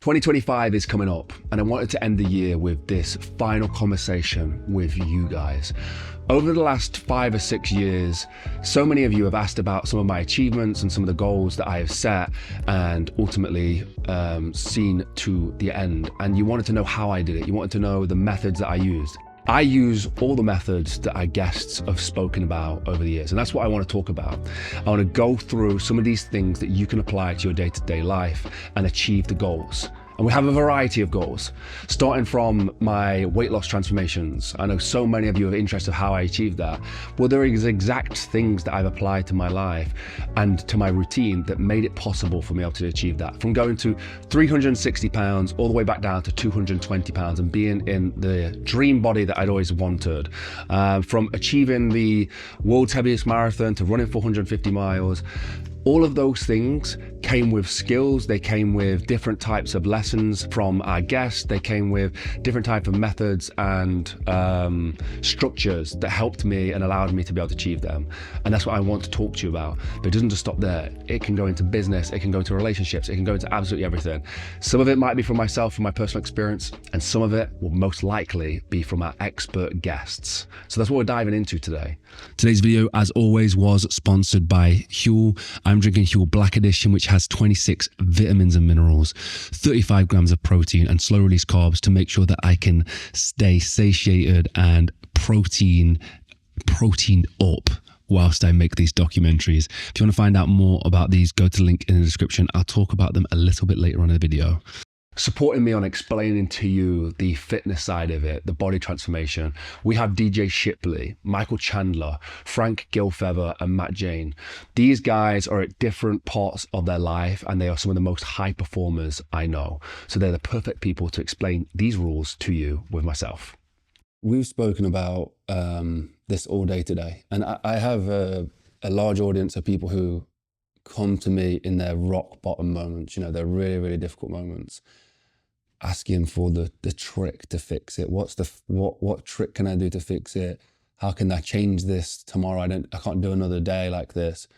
2025 is coming up, and I wanted to end the year with this final conversation with you guys. Over the last 5 or 6 years, so many of you have asked about some of my achievements and some of the goals that I have set and ultimately seen to the end. And you wanted to know how I did it. You wanted to know the methods that I used. I use all the methods that our guests have spoken about over the years, and that's what I want to talk about. I want to go through some of these things that you can apply to your day-to-day life and achieve the goals. And we have a variety of goals, starting from my weight loss transformations. I know so many of you are interested in how I achieved that. Well, there is exact things that I've applied to my life and to my routine that made it possible for me able to achieve that. From going to 360 pounds all the way back down to 220 pounds and being in the dream body that I'd always wanted. From achieving the world's heaviest marathon to running 450 miles. All of those things came with skills, they came with different types of lessons from our guests, they came with different types of methods and structures that helped me and allowed me to be able to achieve them. And that's what I want to talk to you about. But it doesn't just stop there. It can go into business, it can go into relationships, it can go into absolutely everything. Some of it might be from myself, from my personal experience, and some of it will most likely be from our expert guests. So that's what we're diving into today. Today's video, as always, was sponsored by Huel. I'm drinking Huel Black Edition, which has 26 vitamins and minerals, 35 grams of protein and slow release carbs to make sure that I can stay satiated and protein up whilst I make these documentaries. If you want to find out more about these, go to the link in the description. I'll talk about them a little bit later on in the video. Supporting me on explaining to you the fitness side of it, the body transformation, we have DJ Shipley, Michael Chandler, Frank Gilfeather, and Matt Jane. These guys are at different parts of their life, and they are some of the most high performers I know. So they're the perfect people to explain these rules to you with myself. We've spoken about this all day today, and I have a large audience of people who come to me in their rock bottom moments, you know, their really, really difficult moments, asking for the trick to fix it. What trick can I do to fix it? How can I change this tomorrow? I can't do another day like this.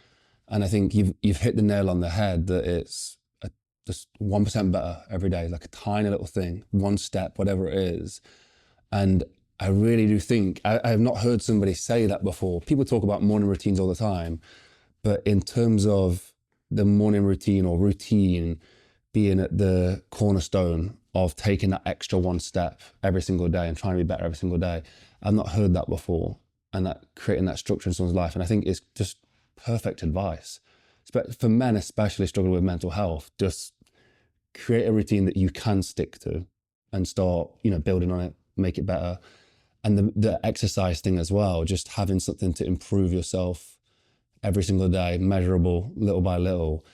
And I think you've hit the nail on the head that it's just 1% better every day, like a tiny little thing, one step, whatever it is. And I really do think, I have not heard somebody say that before. People talk about morning routines all the time, but in terms of the morning routine or routine being at the cornerstone of taking that extra one step every single day and trying to be better every single day, I've not heard that before. And that creating that structure in someone's life. And I think it's just perfect advice. For men especially struggling with mental health, just create a routine that you can stick to and start, building on it, make it better. And the exercise thing as well, just having something to improve yourself every single day, measurable, little by little.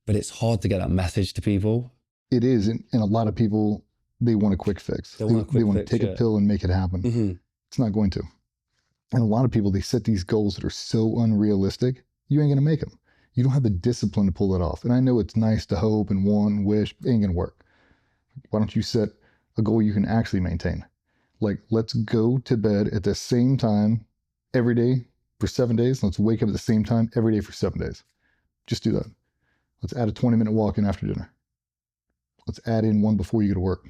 But it's hard to get that message to people. It is, and a lot of people, they want a quick fix. They want to take a pill and make it happen. Mm-hmm. It's not going to. And a lot of people, they set these goals that are so unrealistic, you ain't going to make them. You don't have the discipline to pull it off. And I know it's nice to hope and want and wish, it ain't going to work. Why don't you set a goal you can actually maintain? Like, let's go to bed at the same time every day for 7 days. Let's wake up at the same time every day for 7 days. Just do that. Let's add a 20-minute walk in after dinner. Let's add in one before you go to work.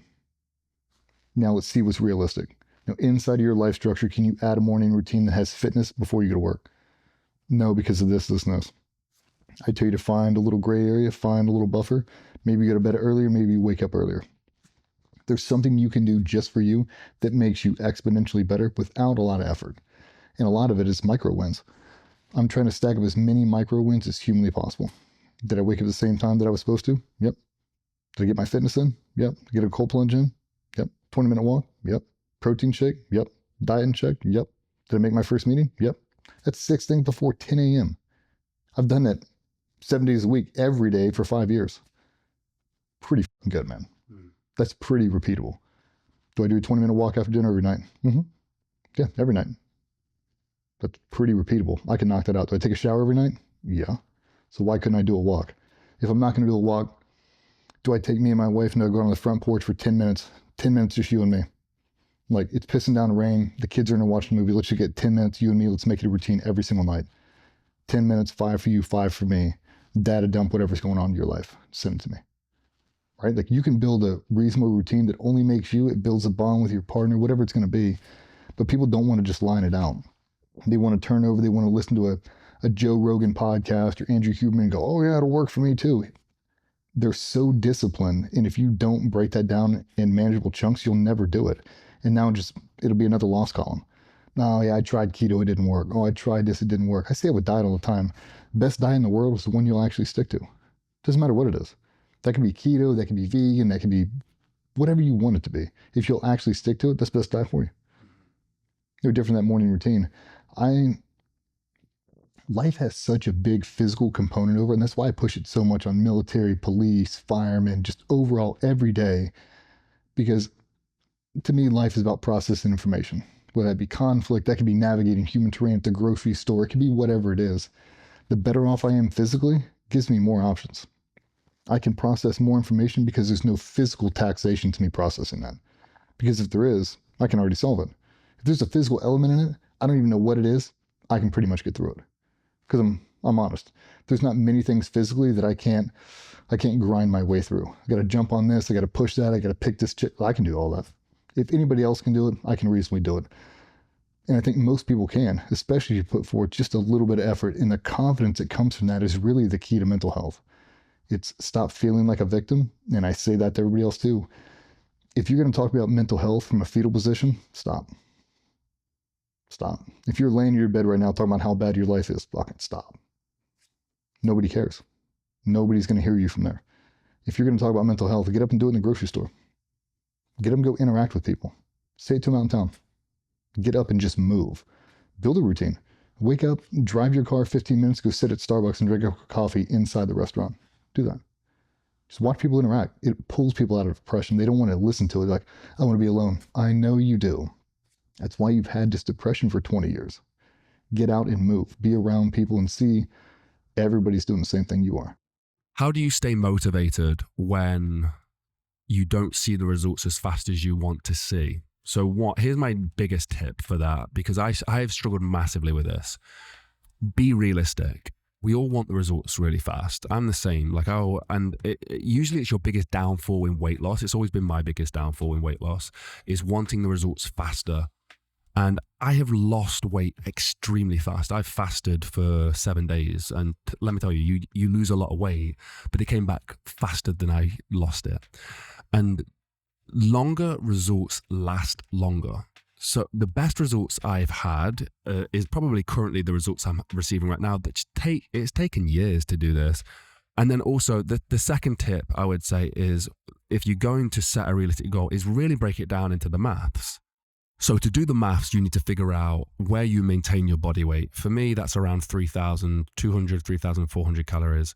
Now let's see what's realistic. Now, inside of your life structure, can you add a morning routine that has fitness before you go to work? No, because of this, and this. I tell you to find a little gray area, find a little buffer. Maybe you go to bed earlier, maybe you wake up earlier. There's something you can do just for you that makes you exponentially better without a lot of effort. And a lot of it is micro wins. I'm trying to stack up as many micro wins as humanly possible. Did I wake up at the same time that I was supposed to? Yep. Did I get my fitness in? Yep. Get a cold plunge in? Yep. 20-minute walk? Yep. Protein shake? Yep. Diet in check? Yep. Did I make my first meeting? Yep. That's 6 things before 10 a.m. I've done that 7 days a week, every day for 5 years. Pretty good, man. That's pretty repeatable. Do I do a 20-minute walk after dinner every night? Mm-hmm. Yeah, every night. That's pretty repeatable. I can knock that out. Do I take a shower every night? Yeah. So why couldn't I do a walk? If I'm not going to do a walk, do I take me and my wife and go on the front porch for 10 minutes? 10 minutes, just you and me. Like, it's pissing down rain. The kids are going to watch a movie. Let's just get 10 minutes, you and me. Let's make it a routine every single night. 10 minutes, 5 for you, 5 for me. Data dump whatever's going on in your life. Send it to me. right? Like you can build a reasonable routine that only makes you, it builds a bond with your partner, whatever it's going to be. But people don't want to just line it out. They want to turn over, they want to listen to a Joe Rogan podcast or Andrew Huberman and go, oh yeah, it'll work for me too. They're so disciplined. And if you don't break that down in manageable chunks, you'll never do it. And now it'll be another loss column. No, yeah, I tried keto, it didn't work. Oh, I tried this, it didn't work. I say it with diet all the time. Best diet in the world is the one you'll actually stick to. Doesn't matter what it is. That can be keto, that can be vegan, that can be whatever you want it to be. If you'll actually stick to it, that's the best diet for you. No different than that morning routine. Life has such a big physical component over it, and that's why I push it so much on military, police, firemen, just overall every day, because to me, life is about processing information. Whether that be conflict, that could be navigating human terrain at the grocery store, it could be whatever it is. The better off I am physically gives me more options. I can process more information because there's no physical taxation to me processing that. Because if there is, I can already solve it. If there's a physical element in it, I don't even know what it is, I can pretty much get through it. Because I'm honest. There's not many things physically that I can't grind my way through. I got to jump on this. I got to push that. I got to pick this chick. I can do all that. If anybody else can do it, I can reasonably do it. And I think most people can, especially if you put forth just a little bit of effort. And the confidence that comes from that is really the key to mental health. It's stop feeling like a victim. And I say that to everybody else too. If you're going to talk about mental health from a fetal position, stop. Stop. If you're laying in your bed right now talking about how bad your life is, fucking stop. Nobody cares. Nobody's going to hear you from there. If you're going to talk about mental health, get up and do it in the grocery store. Get up and go interact with people. Say it to them out in town. Get up and just move. Build a routine. Wake up, drive your car 15 minutes, go sit at Starbucks and drink a coffee inside the restaurant. Do that. Just watch people interact. It pulls people out of depression. They don't want to listen to it. Like, I want to be alone. I know you do. That's why you've had this depression for 20 years. Get out and move. Be around people and see everybody's doing the same thing you are. How do you stay motivated when you don't see the results as fast as you want to see? So here's my biggest tip for that, because I have struggled massively with this. Be realistic. We all want the results really fast. I'm the same. Usually it's your biggest downfall in weight loss. It's always been my biggest downfall in weight loss, is wanting the results faster. And I have lost weight extremely fast. I've fasted for 7 days. And let me tell you, you lose a lot of weight, but it came back faster than I lost it. And longer results last longer. So the best results I've had is probably currently the results I'm receiving right now. It's taken years to do this. And then also the second tip I would say is, if you're going to set a realistic goal, is really break it down into the maths. So to do the maths, you need to figure out where you maintain your body weight. For me, that's around 3,200, 3,400 calories.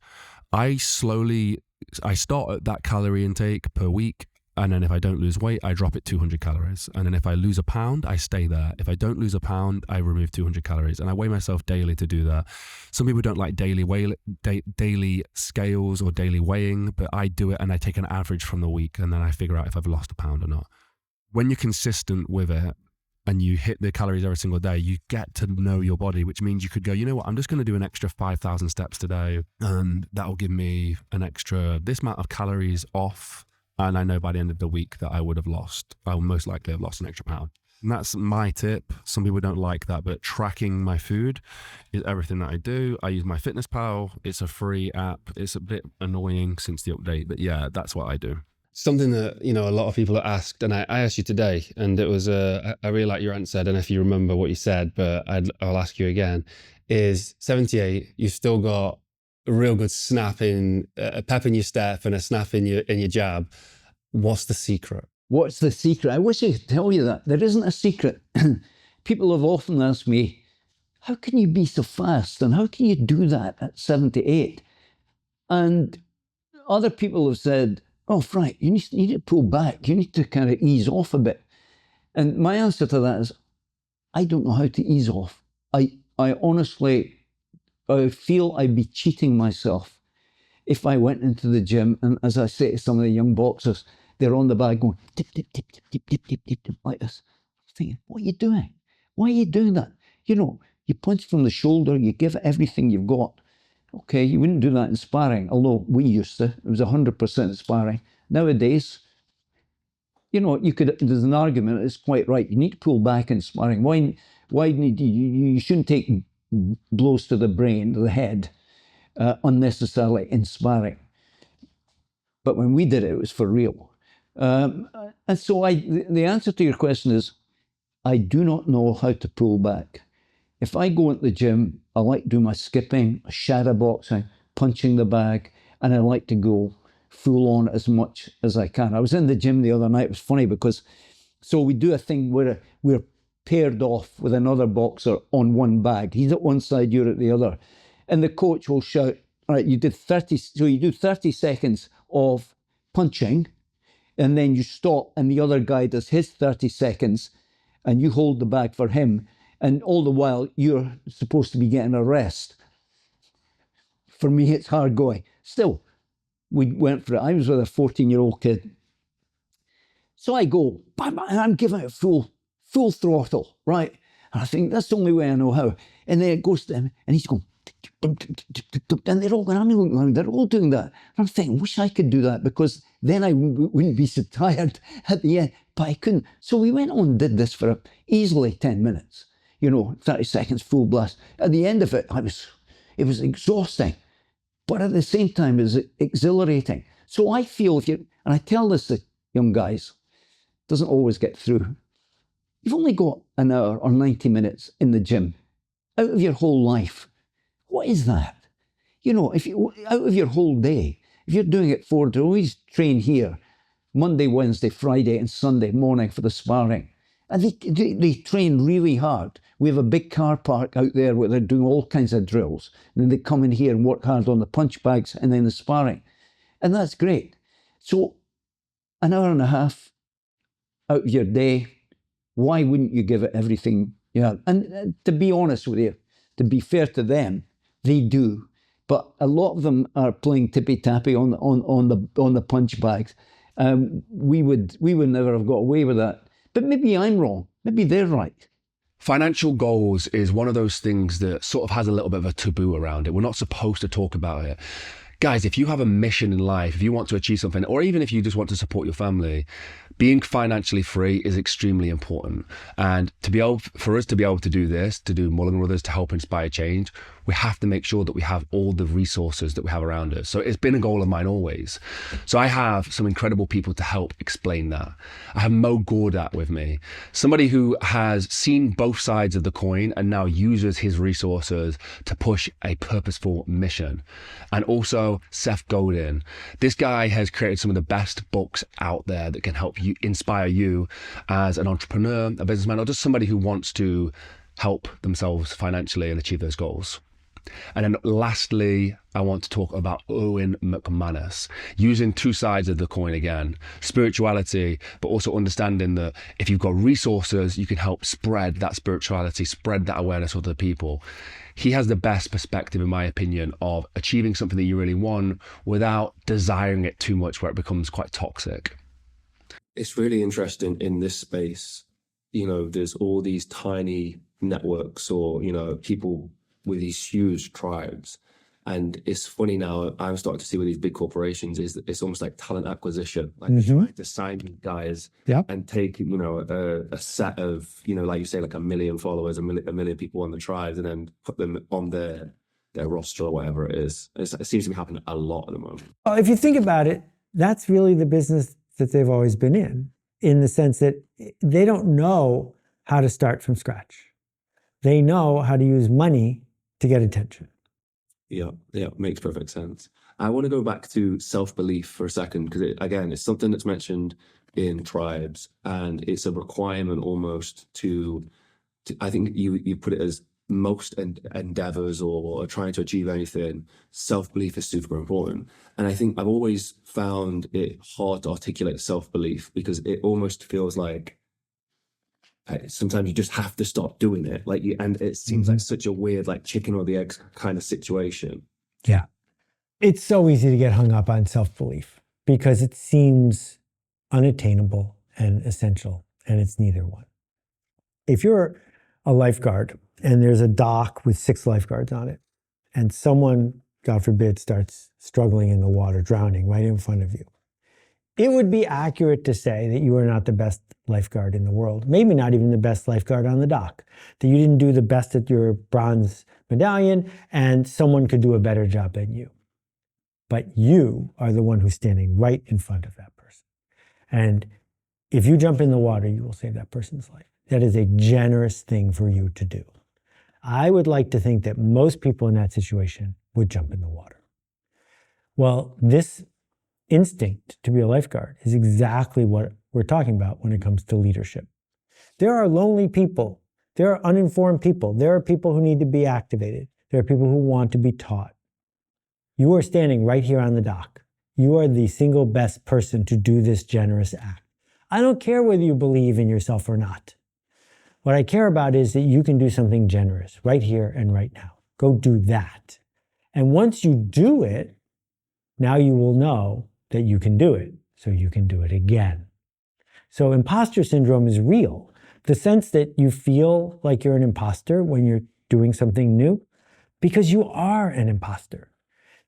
I start at that calorie intake per week. And then if I don't lose weight, I drop it 200 calories. And then if I lose a pound, I stay there. If I don't lose a pound, I remove 200 calories. And I weigh myself daily to do that. Some people don't like daily scales or daily weighing, but I do it and I take an average from the week and then I figure out if I've lost a pound or not. When you're consistent with it and you hit the calories every single day, you get to know your body, which means you could go, you know what, I'm just going to do an extra 5,000 steps today and that'll give me an extra this amount of calories off. And I know by the end of the week that I will most likely have lost an extra pound. And that's my tip. Some people don't like that, but tracking my food is everything that I do. I use MyFitnessPal. It's a free app. It's a bit annoying since the update, but yeah, that's what I do. Something that, a lot of people have asked, and I asked you today, and it was, I really like your answer. I don't know if you remember what you said, but I'll ask you again, is 78, you've still got a real good snap in, a pep in your step and a snap in your jab. What's the secret? What's the secret? I wish I could tell you that. There isn't a secret. People have often asked me, how can you be so fast? And how can you do that at 78? And other people have said, oh, Frank, you need to pull back. You need to kind of ease off a bit. And my answer to that is, I don't know how to ease off. I honestly, I feel I'd be cheating myself if I went into the gym and, as I say to some of the young boxers, they're on the bag going tip, tip, tip, tip, tip, tip, tip, tip, tip, like this. I'm thinking, what are you doing? Why are you doing that? You punch from the shoulder, you give it everything you've got. Okay, you wouldn't do that in sparring, although we used to. It was 100% sparring. Nowadays, there's an argument, it's quite right. You need to pull back in sparring. You shouldn't take blows to the brain, to the head, unnecessarily in sparring. But when we did it, it was for real. And so the answer to your question is, I do not know how to pull back. If I go into the gym, I like to do my skipping, shadow boxing, punching the bag, and I like to go full on as much as I can. I was in the gym the other night. It was funny because, so we do a thing where we're paired off with another boxer on one bag. He's at one side, you're at the other. And the coach will shout, all right, you do 30 seconds of punching, and then you stop, and the other guy does his 30 seconds, and you hold the bag for him. And all the while, you're supposed to be getting a rest. For me, it's hard going. Still, we went for it. I was with a 14-year-old kid. So I go, and I'm giving it full throttle, right? And I think that's the only way I know how. And then it goes to him, and he's going, and they're all going, I'm looking around, they're all doing that. And I'm thinking, wish I could do that, because then I wouldn't be so tired at the end, but I couldn't. So we went on and did this for easily 10 minutes, 30 seconds, full blast. At the end of it, it was exhausting, but at the same time, it was exhilarating. So I feel and I tell this to young guys, doesn't always get through. You've only got an hour or 90 minutes in the gym out of your whole life. What is that? If you out of your whole day, if you're doing it to always train here, Monday, Wednesday, Friday, and Sunday morning for the sparring, and they train really hard. We have a big car park out there where they're doing all kinds of drills. And then they come in here and work hard on the punch bags and then the sparring. And that's great. So an hour and a half out of your day, why wouldn't you give it everything you have? And to be honest with you, to be fair to them, they do. But a lot of them are playing tippy-tappy on the punch bags. We would never have got away with that. But maybe I'm wrong. Maybe they're right. Financial goals is one of those things that sort of has a little bit of a taboo around it. We're not supposed to talk about it. Guys, if you have a mission in life, if you want to achieve something, or even if you just want to support your family, being financially free is extremely important. And for us to be able to do this, to do Mulligan Brothers, to help inspire change, we have to make sure that we have all the resources that we have around us. So it's been a goal of mine always. So I have some incredible people to help explain that. I have Mo Gordat with me, somebody who has seen both sides of the coin and now uses his resources to push a purposeful mission. And also Seth Godin. This guy has created some of the best books out there that can help you, inspire you as an entrepreneur, a businessman, or just somebody who wants to help themselves financially and achieve those goals. And then lastly, I want to talk about Owen McManus, using two sides of the coin again, spirituality, but also understanding that if you've got resources, you can help spread that spirituality, spread that awareness to other people. He has the best perspective, in my opinion, of achieving something that you really want without desiring it too much where it becomes quite toxic. It's really interesting in this space. There's all these tiny networks or, people with these huge tribes. And it's funny now, I'm starting to see with these big corporations is that it's almost like talent acquisition, like trying to sign guys and take, a set of, like you say, like 1 million followers, a million people on the tribes, and then put them on their roster or whatever it is. It seems to be happening a lot at the moment. Well, if you think about it, that's really the business that they've always been in the sense that they don't know how to start from scratch. They know how to use money to get attention. Yeah, makes perfect sense. I want to go back to self-belief for a second, because it's something that's mentioned in tribes, and it's a requirement almost to I think you put it as most endeavors or trying to achieve anything, self-belief is super important. And I think I've always found it hard to articulate self-belief, because it almost feels like sometimes you just have to stop doing it. And it seems like such a weird, like chicken or the egg kind of situation. Yeah. It's so easy to get hung up on self-belief because it seems unattainable and essential, and it's neither one. If you're a lifeguard and there's a dock with 6 lifeguards on it, and someone, God forbid, starts struggling in the water, drowning right in front of you, it would be accurate to say that you are not the best lifeguard in the world, maybe not even the best lifeguard on the dock, that you didn't do the best at your bronze medallion and someone could do a better job than you. But you are the one who's standing right in front of that person. And if you jump in the water, you will save that person's life. That is a generous thing for you to do. I would like to think that most people in that situation would jump in the water. Well, this instinct to be a lifeguard is exactly what we're talking about when it comes to leadership. There are lonely people. There are uninformed people. There are people who need to be activated. There are people who want to be taught. You are standing right here on the dock. You are the single best person to do this generous act. I don't care whether you believe in yourself or not. What I care about is that you can do something generous right here and right now. Go do that. And once you do it, now you will know that you can do it, so you can do it again. So imposter syndrome is real. The sense that you feel like you're an imposter when you're doing something new, because you are an imposter.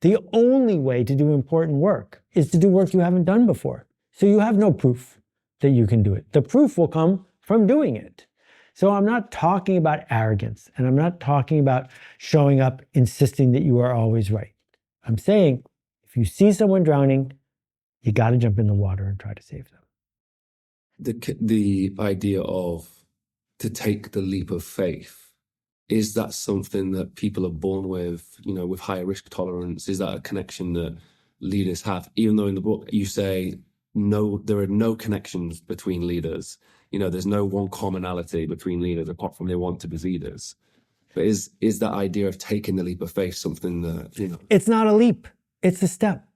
The only way to do important work is to do work you haven't done before. So you have no proof that you can do it. The proof will come from doing it. So I'm not talking about arrogance, and I'm not talking about showing up insisting that you are always right. I'm saying if you see someone drowning, you got to jump in the water and try to save them. The idea of to take the leap of faith, is that something that people are born with, with higher risk tolerance? Is that a connection that leaders have? Even though in the book you say, no, there are no connections between leaders. There's no one commonality between leaders apart from they want to be leaders. But is that idea of taking the leap of faith something that, It's not a leap. It's a step.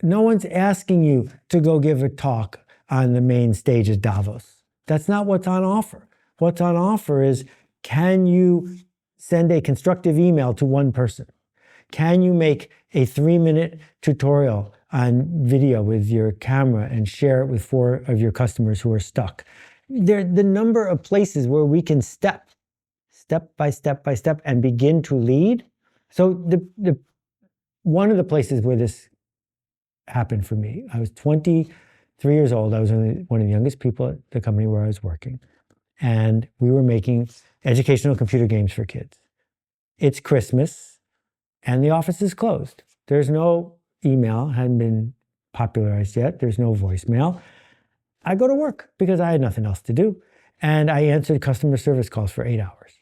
No one's asking you to go give a talk on the main stage at Davos. That's not what's on offer. What's on offer is, can you send a constructive email to one person? Can you make a 3-minute tutorial on video with your camera and share it with 4 of your customers who are stuck? The number of places where we can step by step by step and begin to lead. So the one of the places where this happened for me, I was 23 years old. I was one of the youngest people at the company where I was working. And we were making educational computer games for kids. It's Christmas and the office is closed. There's no email, hadn't been popularized yet. There's no voicemail. I go to work because I had nothing else to do. And I answered customer service calls for 8 hours.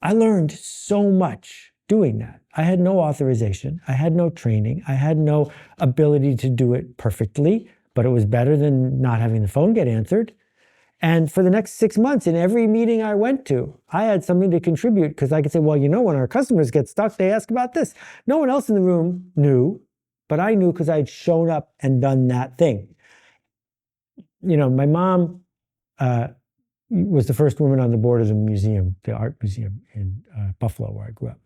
I learned so much doing that. I had no authorization. I had no training. I had no ability to do it perfectly, but it was better than not having the phone get answered. And for the next 6 months, in every meeting I went to, I had something to contribute because I could say, well, when our customers get stuck, they ask about this. No one else in the room knew, but I knew because I'd shown up and done that thing. My mom was the first woman on the board of the museum, the art museum in Buffalo, where I grew up.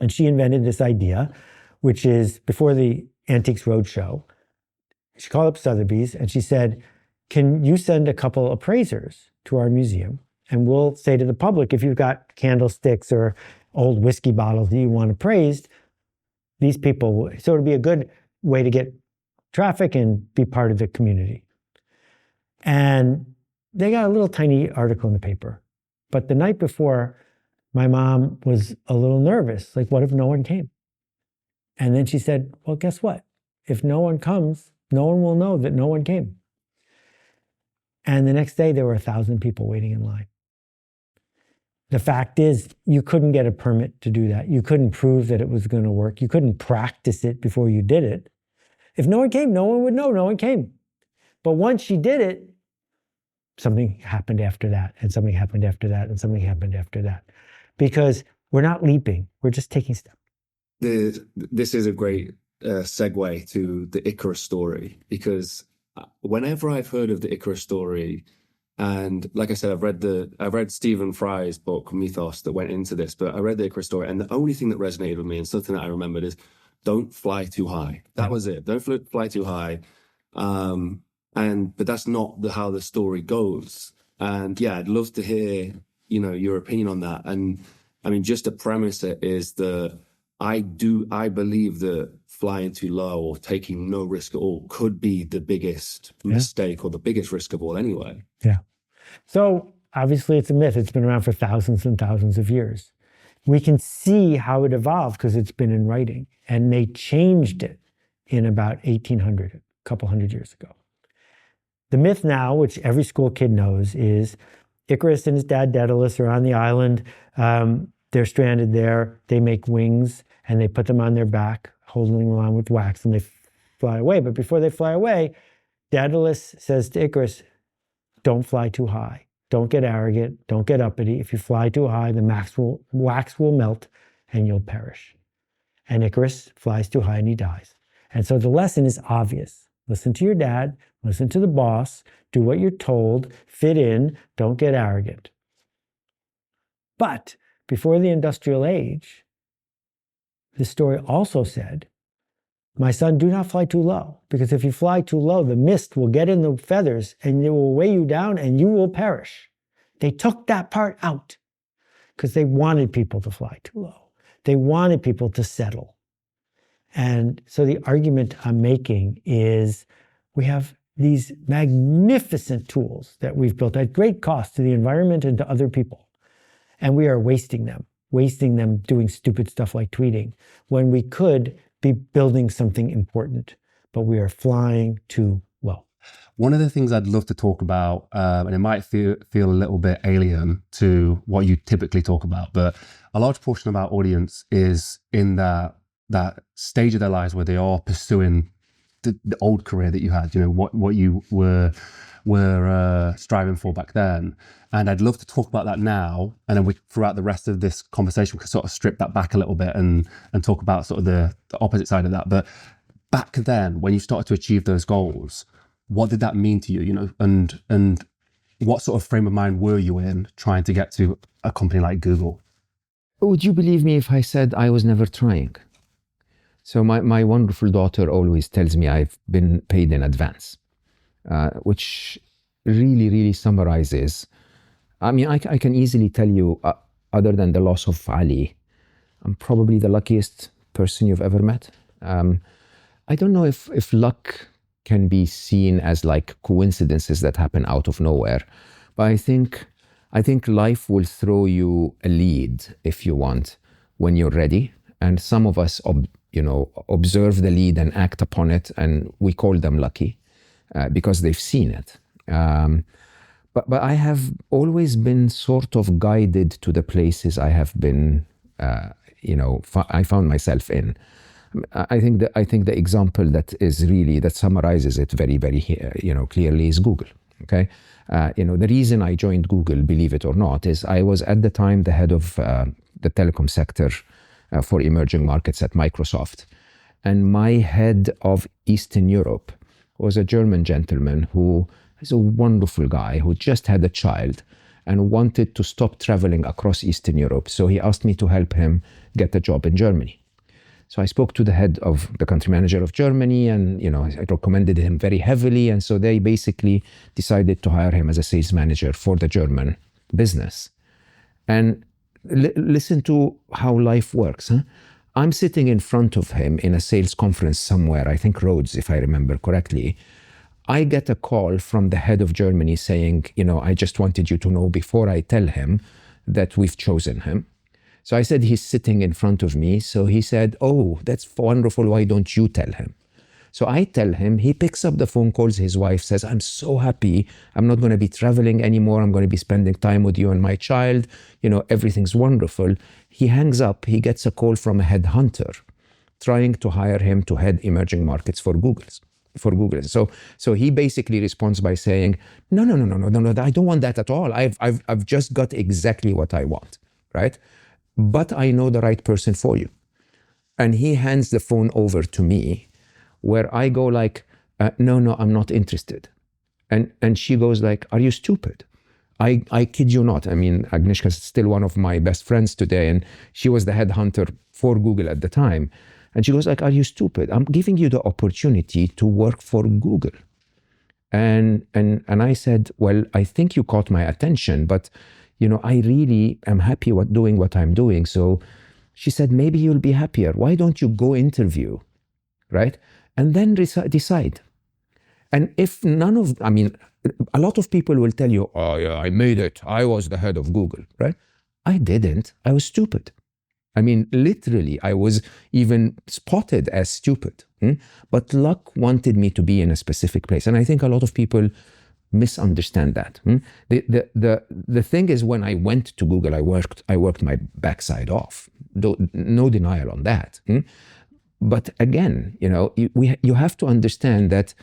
And she invented this idea, which is before the Antiques Roadshow, she called up Sotheby's and she said, can you send a couple appraisers to our museum? And we'll say to the public, if you've got candlesticks or old whiskey bottles that you want appraised, these people, so it'd be a good way to get traffic and be part of the community. And they got a little tiny article in the paper. But the night before, my mom was a little nervous. Like, what if no one came? And then she said, well, guess what? If no one comes, no one will know that no one came. And the next day, there were 1,000 people waiting in line. The fact is, you couldn't get a permit to do that. You couldn't prove that it was going to work. You couldn't practice it before you did it. If no one came, no one would know no one came. But once she did it, something happened after that, and something happened after that, and something happened after that. Because we're not leaping, we're just taking steps. This is a great segue to the Icarus story, because whenever I've heard of the Icarus story, and like I said, I've read Stephen Fry's book, Mythos, that went into this, but I read the Icarus story, and the only thing that resonated with me and something that I remembered is, don't fly too high. That was it. Don't fly too high. But that's not how the story goes. And yeah, I'd love to hear, your opinion on that. And I mean, just to premise it is I believe that flying too low or taking no risk at all could be the biggest mistake or the biggest risk of all anyway. Yeah. So obviously it's a myth. It's been around for thousands and thousands of years. We can see how it evolved because it's been in writing, and they changed it in about 1800, a couple hundred years ago. The myth now, which every school kid knows, is Icarus and his dad Daedalus are on the island. They're stranded there. They make wings and they put them on their back, holding them on with wax, and they fly away. But before they fly away, Daedalus says to Icarus, don't fly too high. Don't get arrogant. Don't get uppity. If you fly too high, the wax will melt and you'll perish. And Icarus flies too high and he dies. And so the lesson is obvious. Listen to your dad. Listen to the boss. Do what you're told. Fit in. Don't get arrogant. But before the industrial age, the story also said, my son, do not fly too low, because if you fly too low, the mist will get in the feathers and it will weigh you down and you will perish. They took that part out because they wanted people to fly too low. They wanted people to settle. And so the argument I'm making is we have these magnificent tools that we've built at great cost to the environment and to other people. And we are wasting them doing stupid stuff like tweeting, when we could be building something important, but we are flying too low. One of the things I'd love to talk about, and it might feel a little bit alien to what you typically talk about, but a large portion of our audience is in that stage of their lives where they are pursuing the old career that you had, what you were striving for back then. And I'd love to talk about that now, and then throughout the rest of this conversation, we can sort of strip that back a little bit and talk about sort of the opposite side of that. But back then, when you started to achieve those goals, what did that mean to you? And what sort of frame of mind were you in trying to get to a company like Google? Would you believe me if I said I was never trying? So my wonderful daughter always tells me I've been paid in advance, which really, really summarizes. I mean, I can easily tell you, other than the loss of Ali, I'm probably the luckiest person you've ever met. I don't know if luck can be seen as like coincidences that happen out of nowhere, but I think life will throw you a lead, if you want, when you're ready. And some of us, observe the lead and act upon it, and we call them lucky because they've seen it. But I have always been sort of guided to the places I have been, I found myself in. I think the example that summarizes it very, very, clearly is Google. Okay, the reason I joined Google, believe it or not, is I was at the time the head of the telecom sector for emerging markets at Microsoft, and my head of Eastern Europe was a German gentleman who is a wonderful guy who just had a child and wanted to stop traveling across Eastern Europe. So he asked me to help him get a job in Germany. So I spoke to the head of the country manager of Germany, and I recommended him very heavily. And so they basically decided to hire him as a sales manager for the German business. And listen to how life works. Huh? I'm sitting in front of him in a sales conference somewhere, I think Rhodes, if I remember correctly. I get a call from the head of Germany saying, I just wanted you to know before I tell him that we've chosen him. So I said, he's sitting in front of me. So he said, oh, that's wonderful. Why don't you tell him? So I tell him, he picks up the phone, calls his wife, says, I'm so happy. I'm not going to be traveling anymore. I'm going to be spending time with you and my child. Everything's wonderful. He hangs up. He gets a call from a headhunter trying to hire him to head emerging markets for Google. So he basically responds by saying, no, I don't want that at all. I've just got exactly what I want, right? But I know the right person for you. And he hands the phone over to me, where I go like, no, I'm not interested. And she goes like, are you stupid? I kid you not. I mean, Agnieszka is still one of my best friends today, and she was the headhunter for Google at the time. And she goes like, are you stupid? I'm giving you the opportunity to work for Google. And I said, well, I think you caught my attention, but I really am happy doing what I'm doing. So She said, maybe you'll be happier. Why don't you go interview, right? And then decide. And if a lot of people will tell you, oh yeah, I made it. I was the head of Google, right? I didn't. I was stupid. Literally, I was even spotted as stupid. But luck wanted me to be in a specific place. And I think a lot of people misunderstand that. The thing is, when I went to Google, I worked my backside off. No denial on that. But again, you have to understand that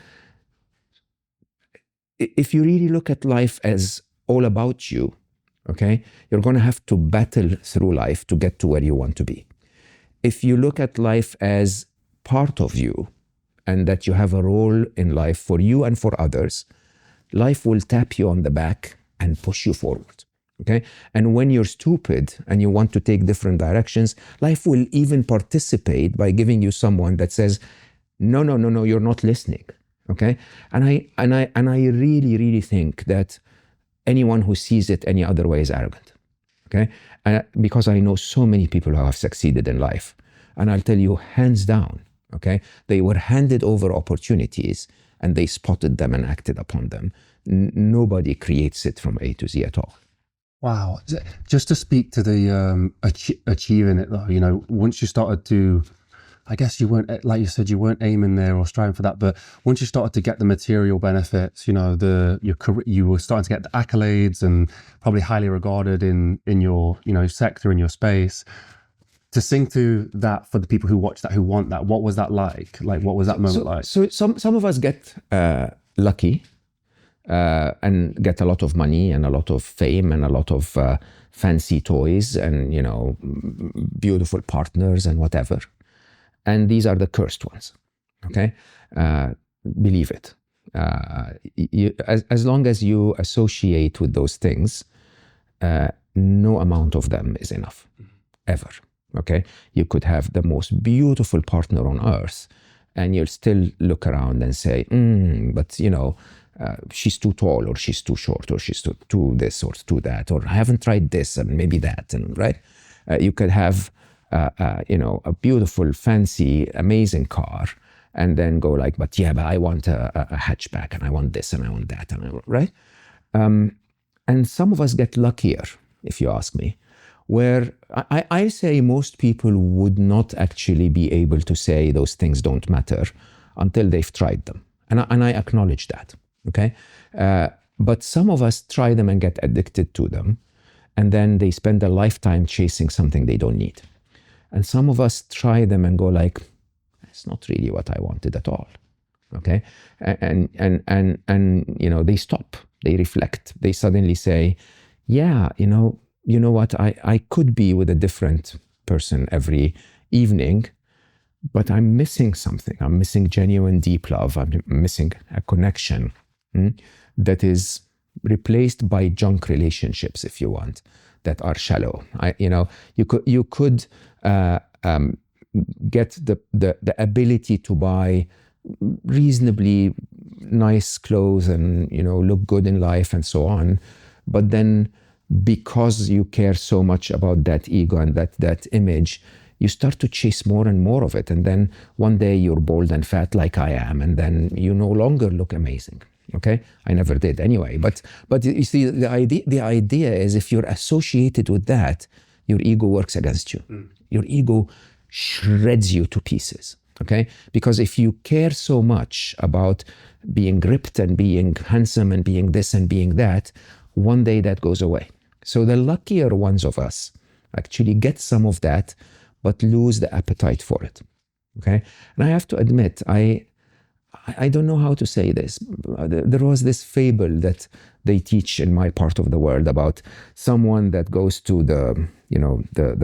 if you really look at life as all about you, okay, you're going to have to battle through life to get to where you want to be. If you look at life as part of you and that you have a role in life for you and for others, life will tap you on the back and push you forward, okay? And when you're stupid and you want to take different directions, life will even participate by giving you someone that says, no, you're not listening, okay? And I really, really think that anyone who sees it any other way is arrogant, okay? Because I know so many people who have succeeded in life. And I'll tell you, hands down, okay? They were handed over opportunities and they spotted them and acted upon them. Nobody creates it from A to Z at all. Wow. Just to speak to the achieving it though, once you started to, I guess you weren't, like you said, you weren't aiming there or striving for that, but once you started to get the material benefits, you were starting to get the accolades and probably highly regarded in your, sector, in your space. To sing to that for the people who watch that, who want that, what was that like? Like, what was that moment like? So some of us get lucky and get a lot of money and a lot of fame and a lot of fancy toys and, beautiful partners and whatever. And these are the cursed ones, okay? Believe it. As long as you associate with those things, no amount of them is enough, ever. Okay, you could have the most beautiful partner on earth and you'll still look around and say, but she's too tall or she's too short or she's too this or too that, or I haven't tried this and maybe that, and right? You could have, a beautiful, fancy, amazing car and then go like, but I want a hatchback and I want this and I want that, and right? And some of us get luckier, if you ask me, where I say most people would not actually be able to say those things don't matter until they've tried them. And I acknowledge that, okay? But some of us try them and get addicted to them, and then they spend a lifetime chasing something they don't need. And some of us try them and go like, it's not really what I wanted at all, okay? And they stop, they reflect, they suddenly say, yeah, you know what, I could be with a different person every evening, but I'm missing something. I'm missing genuine, deep love. I'm missing a connection that is replaced by junk relationships, if you want, that are shallow. You could get the ability to buy reasonably nice clothes and look good in life and so on, but then because you care so much about that ego and that image, you start to chase more and more of it. And then one day you're bald and fat like I am, and then you no longer look amazing. Okay? I never did anyway. But you see, the idea is if you're associated with that, your ego works against you. Your ego shreds you to pieces. Okay? Because if you care so much about being ripped and being handsome and being this and being that, one day that goes away. So the luckier ones of us actually get some of that, but lose the appetite for it, okay? And I have to admit, I don't know how to say this. There was this fable that they teach in my part of the world about someone that goes to the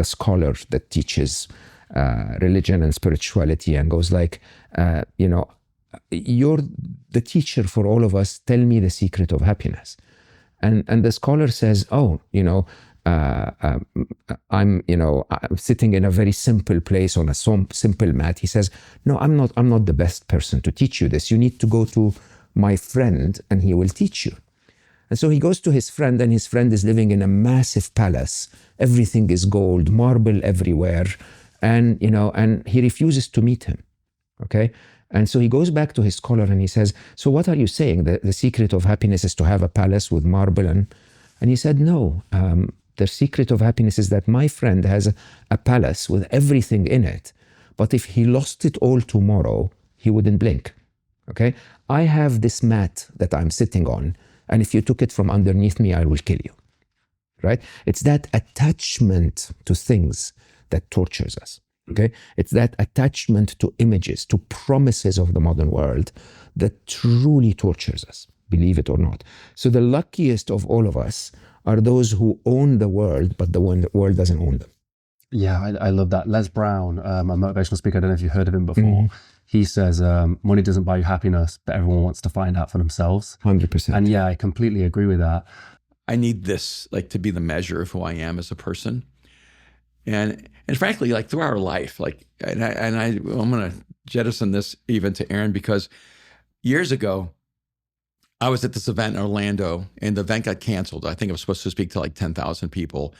scholar that teaches religion and spirituality and goes like, you're the teacher for all of us, tell me the secret of happiness. And the scholar says, I'm sitting in a very simple place on a simple mat. He says, no, I'm not the best person to teach you this. You need to go to my friend and he will teach you. And so he goes to his friend, and his friend is living in a massive palace. Everything is gold, marble everywhere. And, and he refuses to meet him. Okay? And so he goes back to his scholar and he says, so what are you saying? The secret of happiness is to have a palace with marble? And he said, no. The secret of happiness is that my friend has a palace with everything in it. But if he lost it all tomorrow, he wouldn't blink. Okay? I have this mat that I'm sitting on, and if you took it from underneath me, I will kill you. Right? It's that attachment to things that tortures us. Okay? It's that attachment to images, to promises of the modern world that truly tortures us, believe it or not. So the luckiest of all of us are those who own the world, but the world doesn't own them. Yeah, I love that. Les Brown, a motivational speaker, I don't know if you've heard of him before. He says, money doesn't buy you happiness, but everyone wants to find out for themselves. 100%. And yeah, I completely agree with that. I need this to be the measure of who I am as a person. And frankly, through our life, I'm going to jettison this even to Aaron, because years ago, I was at this event in Orlando, and the event got canceled. I think I was supposed to speak to 10,000 people,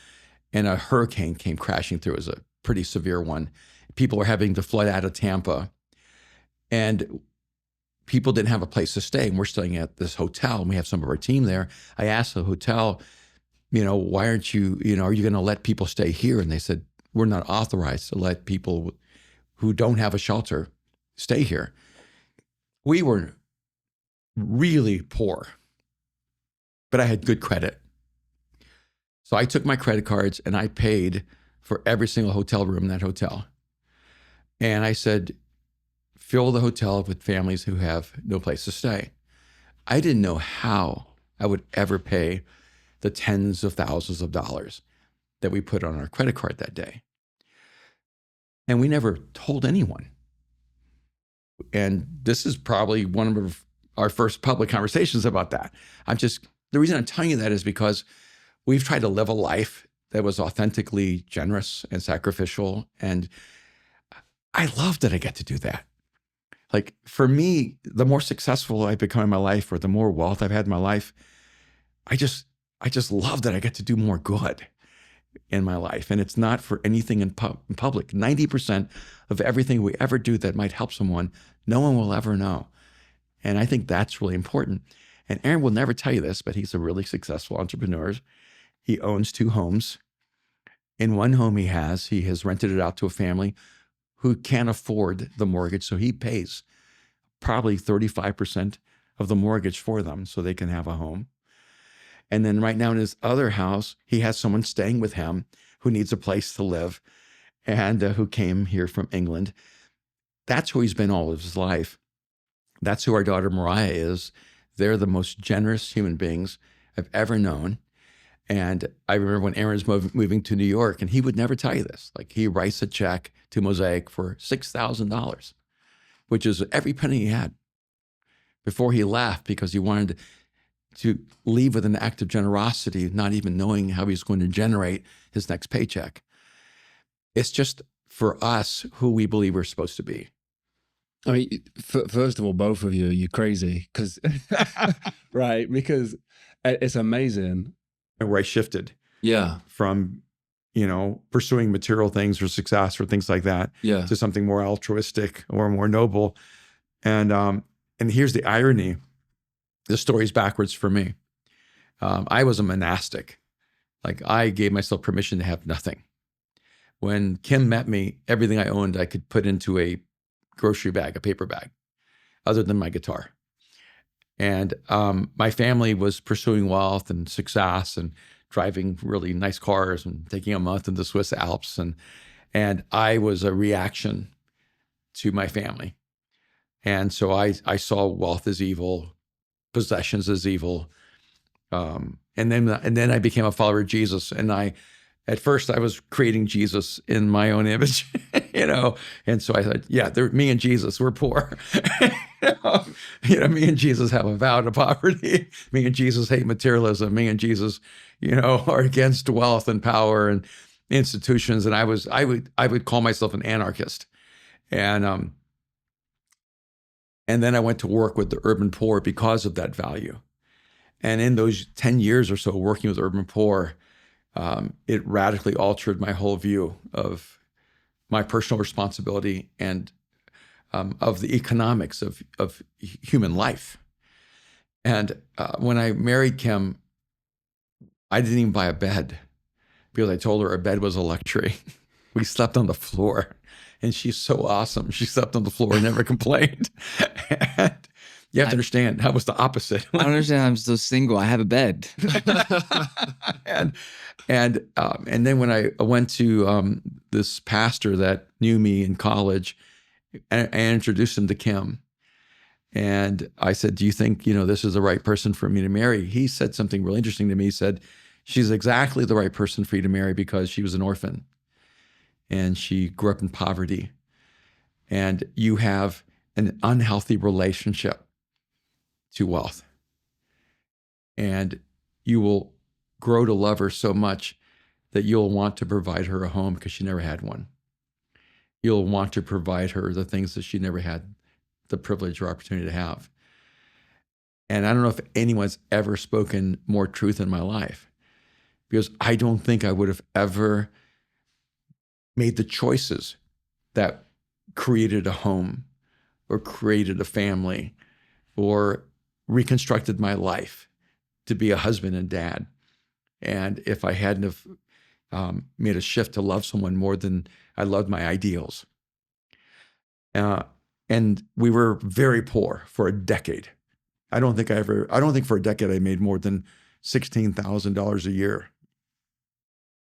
and a hurricane came crashing through. It was a pretty severe one. People were having to flood out of Tampa, and people didn't have a place to stay. And we're staying at this hotel, and we have some of our team there. I asked the hotel, why aren't you, are you going to let people stay here? And they said, we're not authorized to let people who don't have a shelter stay here. We were really poor, but I had good credit. So I took my credit cards and I paid for every single hotel room in that hotel. And I said, fill the hotel with families who have no place to stay. I didn't know how I would ever pay the tens of thousands of dollars that we put on our credit card that day. And we never told anyone. And this is probably one of our first public conversations about that. The reason I'm telling you that is because we've tried to live a life that was authentically generous and sacrificial. And I love that I get to do that. For me, the more successful I've become in my life, or the more wealth I've had in my life, I just love that I get to do more good in my life. And it's not for anything in public. 90% of everything we ever do that might help someone, no one will ever know. And I think that's really important. And Aaron will never tell you this, but he's a really successful entrepreneur. He owns 2 homes. In one home he has rented it out to a family who can't afford the mortgage. So he pays probably 35% of the mortgage for them so they can have a home. And then right now in his other house, he has someone staying with him who needs a place to live and who came here from England. That's who he's been all of his life. That's who our daughter Mariah is. They're the most generous human beings I've ever known. And I remember when Aaron's moving to New York, and he would never tell you this. He writes a check to Mosaic for $6,000, which is every penny he had before he left, because he wanted to leave with an act of generosity, not even knowing how he's going to generate his next paycheck. It's just for us who we believe we're supposed to be. I mean, first of all, both of you're crazy, because right? Because it's amazing. And where I shifted, from pursuing material things or success or things like that, to something more altruistic or more noble. And here's the irony: the story's backwards for me. I was a monastic. I gave myself permission to have nothing. When Kim met me, everything I owned I could put into a grocery bag, a paper bag, other than my guitar. And my family was pursuing wealth and success and driving really nice cars and taking a month in the Swiss Alps. And I was a reaction to my family. And so I saw wealth as evil, possessions as evil. And then I became a follower of Jesus. And at first I was creating Jesus in my own image, And so I thought, me and Jesus, we're poor. Me and Jesus have a vow to poverty. Me and Jesus hate materialism. Me and Jesus, are against wealth and power and institutions. And I would call myself an anarchist. And then I went to work with the urban poor because of that value. And in those 10 years or so working with urban poor, it radically altered my whole view of my personal responsibility and of the economics of human life. And when I married Kim, I didn't even buy a bed because I told her a bed was a luxury. We slept on the floor, and she's so awesome. She slept on the floor and never complained. And you have to understand, that was the opposite. I don't understand. I'm still single. I have a bed. and then when I went to this pastor that knew me in college, I introduced him to Kim. And I said, do you think, this is the right person for me to marry? He said something really interesting to me. He said, she's exactly the right person for you to marry because she was an orphan and she grew up in poverty. And you have an unhealthy relationship to wealth. And you will grow to love her so much that you'll want to provide her a home because she never had one. You'll want to provide her the things that she never had the privilege or opportunity to have. And I don't know if anyone's ever spoken more truth in my life, because I don't think I would have ever made the choices that created a home or created a family or reconstructed my life to be a husband and dad. And if I hadn't have made a shift to love someone more than I loved my ideals. And we were very poor for a decade. I don't think for a decade I made more than $16,000 a year.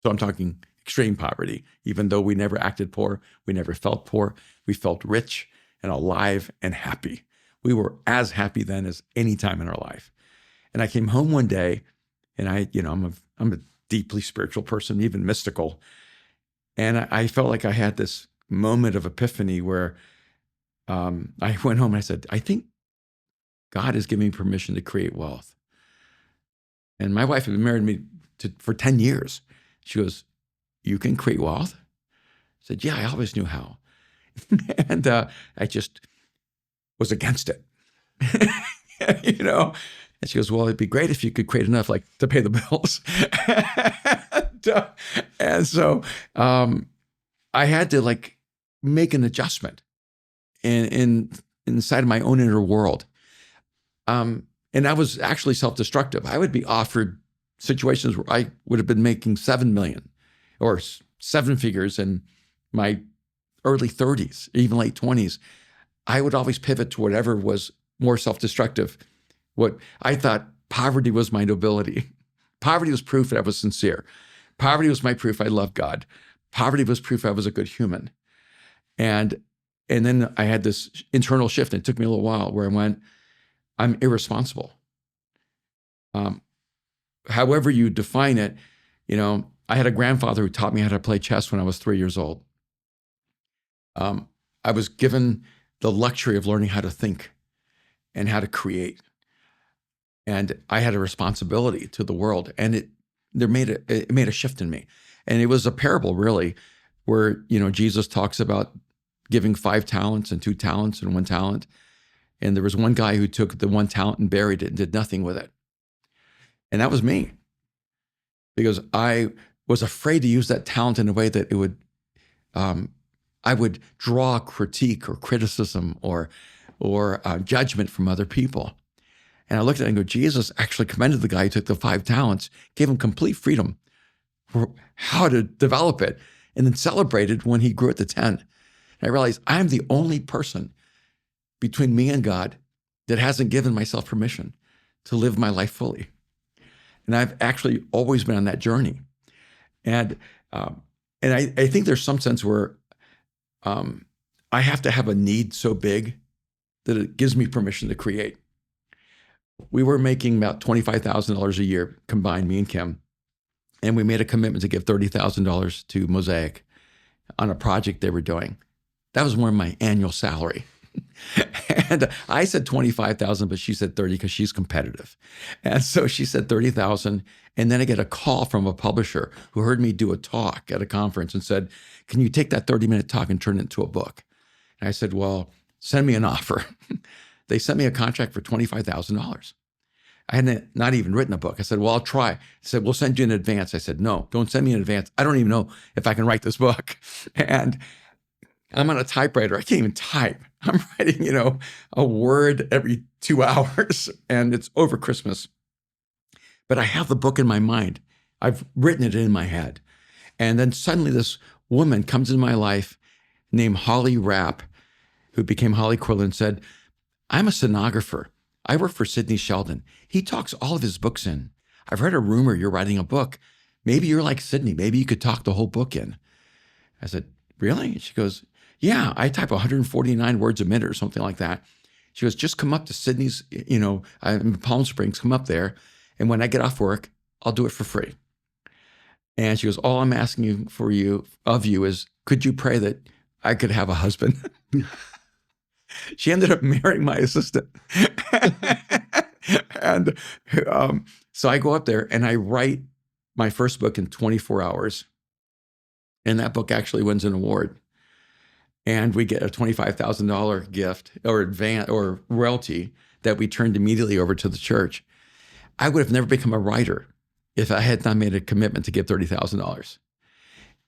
So I'm talking extreme poverty. Even though we never acted poor, we never felt poor. We felt rich and alive and happy. We were as happy then as any time in our life. And I came home one day, and I'm a deeply spiritual person, even mystical. And I felt like I had this moment of epiphany where I went home and I said, I think God is giving me permission to create wealth. And my wife had been married to me for 10 years. She goes, you can create wealth? I said, yeah, I always knew how. And I just was against it. And she goes, well, it'd be great if you could create enough to pay the bills. and so I had to make an adjustment inside of my own inner world. And I was actually self-destructive. I would be offered situations where I would have been making $7 million or 7 figures in my early 30s, even late 20s. I would always pivot to whatever was more self-destructive. What I thought poverty was my nobility. Poverty was proof that I was sincere. Poverty was my proof I loved God. Poverty was proof I was a good human. And then I had this internal shift, and it took me a little while, where I went, I'm irresponsible. However you define it, I had a grandfather who taught me how to play chess when I was 3 years old. I was given the luxury of learning how to think and how to create. And I had a responsibility to the world, and it made a shift in me. And it was a parable, really, where Jesus talks about giving 5 talents and 2 talents and 1 talent. And there was one guy who took the 1 talent and buried it and did nothing with it. And that was me, because I was afraid to use that talent in a way that it would, I would draw critique or criticism or judgment from other people. And I looked at it and go, Jesus actually commended the guy who took the 5 talents, gave him complete freedom for how to develop it, and then celebrated when he grew it to 10. And I realized I'm the only person between me and God that hasn't given myself permission to live my life fully. And I've actually always been on that journey. And I think there's some sense where I have to have a need so big that it gives me permission to create. We were making about $25,000 a year combined, me and Kim. And we made a commitment to give $30,000 to Mosaic on a project they were doing. That was more of my annual salary. And I said 25,000, but she said 30 because she's competitive. And so she said 30,000. And then I get a call from a publisher who heard me do a talk at a conference and said, can you take that 30-minute talk and turn it into a book? And I said, well, send me an offer. They sent me a contract for $25,000. I hadn't not even written a book. I said, well, I'll try. He said, we'll send you in advance. I said, no, don't send me in advance. I don't even know if I can write this book. And I'm on a typewriter. I can't even type. I'm writing, a word every 2 hours, and it's over Christmas. But I have the book in my mind. I've written it in my head. And then suddenly this woman comes in my life named Holly Rapp, who became Holly Quillen, and said, I'm a stenographer. I work for Sidney Sheldon. He talks all of his books in. I've heard a rumor you're writing a book. Maybe you're like Sidney. Maybe you could talk the whole book in. I said, really? She goes, yeah, I type 149 words a minute or something like that. She goes, just come up to Sidney's, I'm in Palm Springs, come up there. And when I get off work, I'll do it for free. And she goes, all I'm asking of you is, could you pray that I could have a husband? She ended up marrying my assistant. And so I go up there and I write my first book in 24 hours. And that book actually wins an award. And we get a $25,000 gift or royalty that we turned immediately over to the church. I would have never become a writer if I had not made a commitment to give $30,000.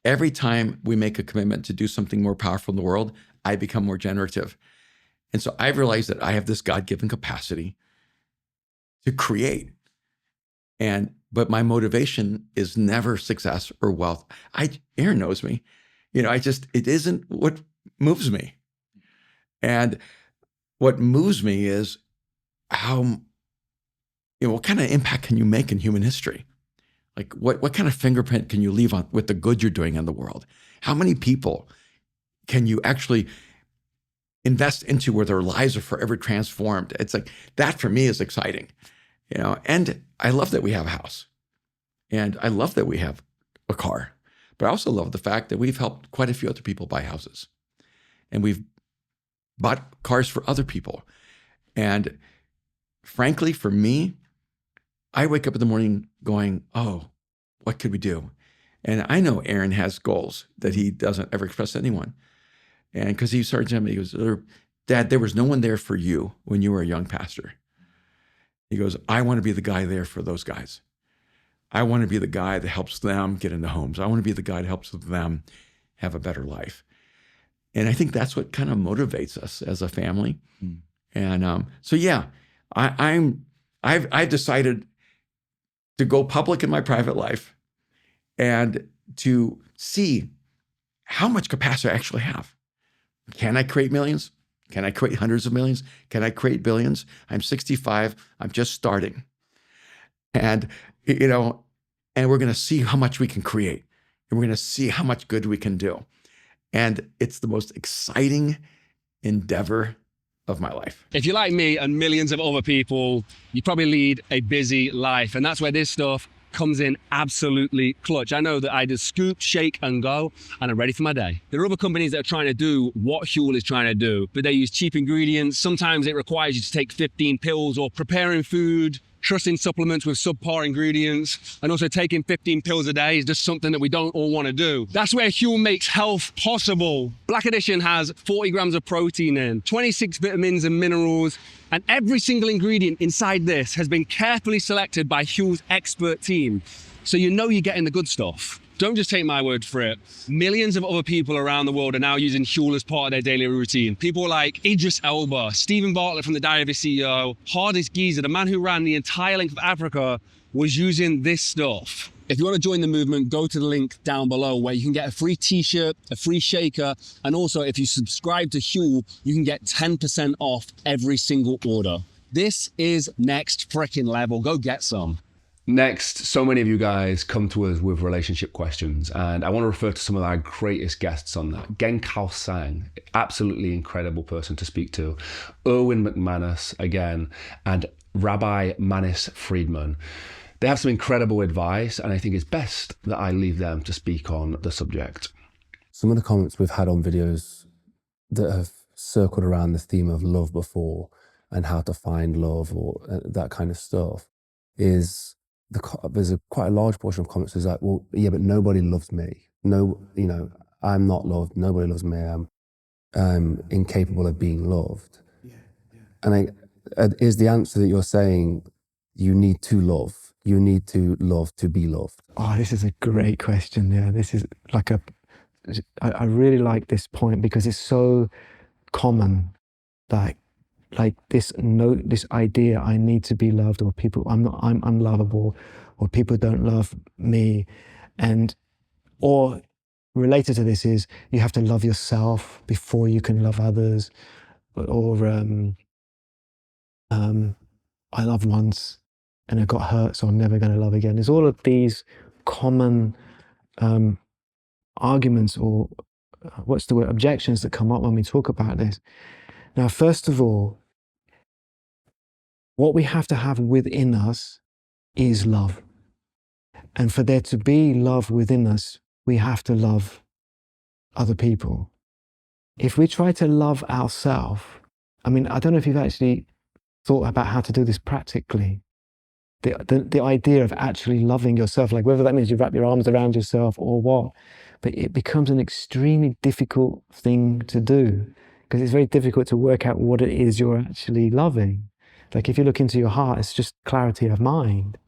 Every time we make a commitment to do something more powerful in the world, I become more generative. And so I realized that I have this God-given capacity to create. But my motivation is never success or wealth. Aaron knows me. It isn't what moves me. And what moves me is how, what kind of impact can you make in human history? Like what kind of fingerprint can you leave on with the good you're doing in the world? How many people can you actually invest into where their lives are forever transformed? It's like, that for me is exciting, and I love that we have a house and I love that we have a car, but I also love the fact that we've helped quite a few other people buy houses and we've bought cars for other people. And frankly, for me, I wake up in the morning going, oh, what could we do? And I know Aaron has goals that he doesn't ever express to anyone. And because he started telling me, he goes, Dad, there was no one there for you when you were a young pastor. He goes, I want to be the guy there for those guys. I want to be the guy that helps them get into homes. I want to be the guy that helps them have a better life. And I think that's what kind of motivates us as a family. Mm. And so, yeah, I've decided to go public in my private life and to see how much capacity I actually have. Can I create millions? Can I create hundreds of millions? Can I create billions? I'm 65. I'm just starting. And, and we're going to see how much we can create. And we're going to see how much good we can do. And it's the most exciting endeavor of my life. If you're like me and millions of other people, you probably lead a busy life. And that's where this stuff comes in absolutely clutch. I know that I just scoop, shake and go, and I'm ready for my day. There are other companies that are trying to do what Huel is trying to do, but they use cheap ingredients. Sometimes it requires you to take 15 pills or preparing food, trusting supplements with subpar ingredients, and also taking 15 pills a day is just something that we don't all want to do. That's where Huel makes health possible. Black Edition has 40 grams of protein in, 26 vitamins and minerals, and every single ingredient inside this has been carefully selected by Huel's expert team. So you're getting the good stuff. Don't just take my word for it. Millions of other people around the world are now using Huel as part of their daily routine. People like Idris Elba, Stephen Bartlett from the Diary of a CEO, Hardest Geezer, the man who ran the entire length of Africa, was using this stuff. If you want to join the movement, go to the link down below where you can get a free t-shirt, a free shaker, and also if you subscribe to Huel, you can get 10% off every single order. This is next freaking level. Go get some. Next, so many of you guys come to us with relationship questions, and I want to refer to some of our greatest guests on that. Gen Kao Sang, absolutely incredible person to speak to. Erwin McManus, again, and Rabbi Manis Friedman. They have some incredible advice, and I think it's best that I leave them to speak on the subject. Some of the comments we've had on videos that have circled around the theme of love before and how to find love or that kind of stuff is there's quite a large portion of comments is like, well, yeah, but nobody loves me. No, I'm not loved. Nobody loves me. I'm incapable of being loved. Yeah. And is the answer that you're saying you need to love? You need to love to be loved. Oh, this is a great question. Yeah, this is like I really like this point because it's so common, like this idea I need to be loved, or I'm unlovable, or people don't love me, or related to this is you have to love yourself before you can love others, or I loved once and I got hurt, so I'm never going to love again. There's all of these common arguments, or objections that come up when we talk about this. Now, first of all, what we have to have within us is love. And for there to be love within us, we have to love other people. If we try to love ourselves, I mean, I don't know if you've actually thought about how to do this practically. The idea of actually loving yourself, like whether that means you wrap your arms around yourself or what, but it becomes an extremely difficult thing to do because it's very difficult to work out what it is you're actually loving. Like if you look into your heart, it's just clarity of mind.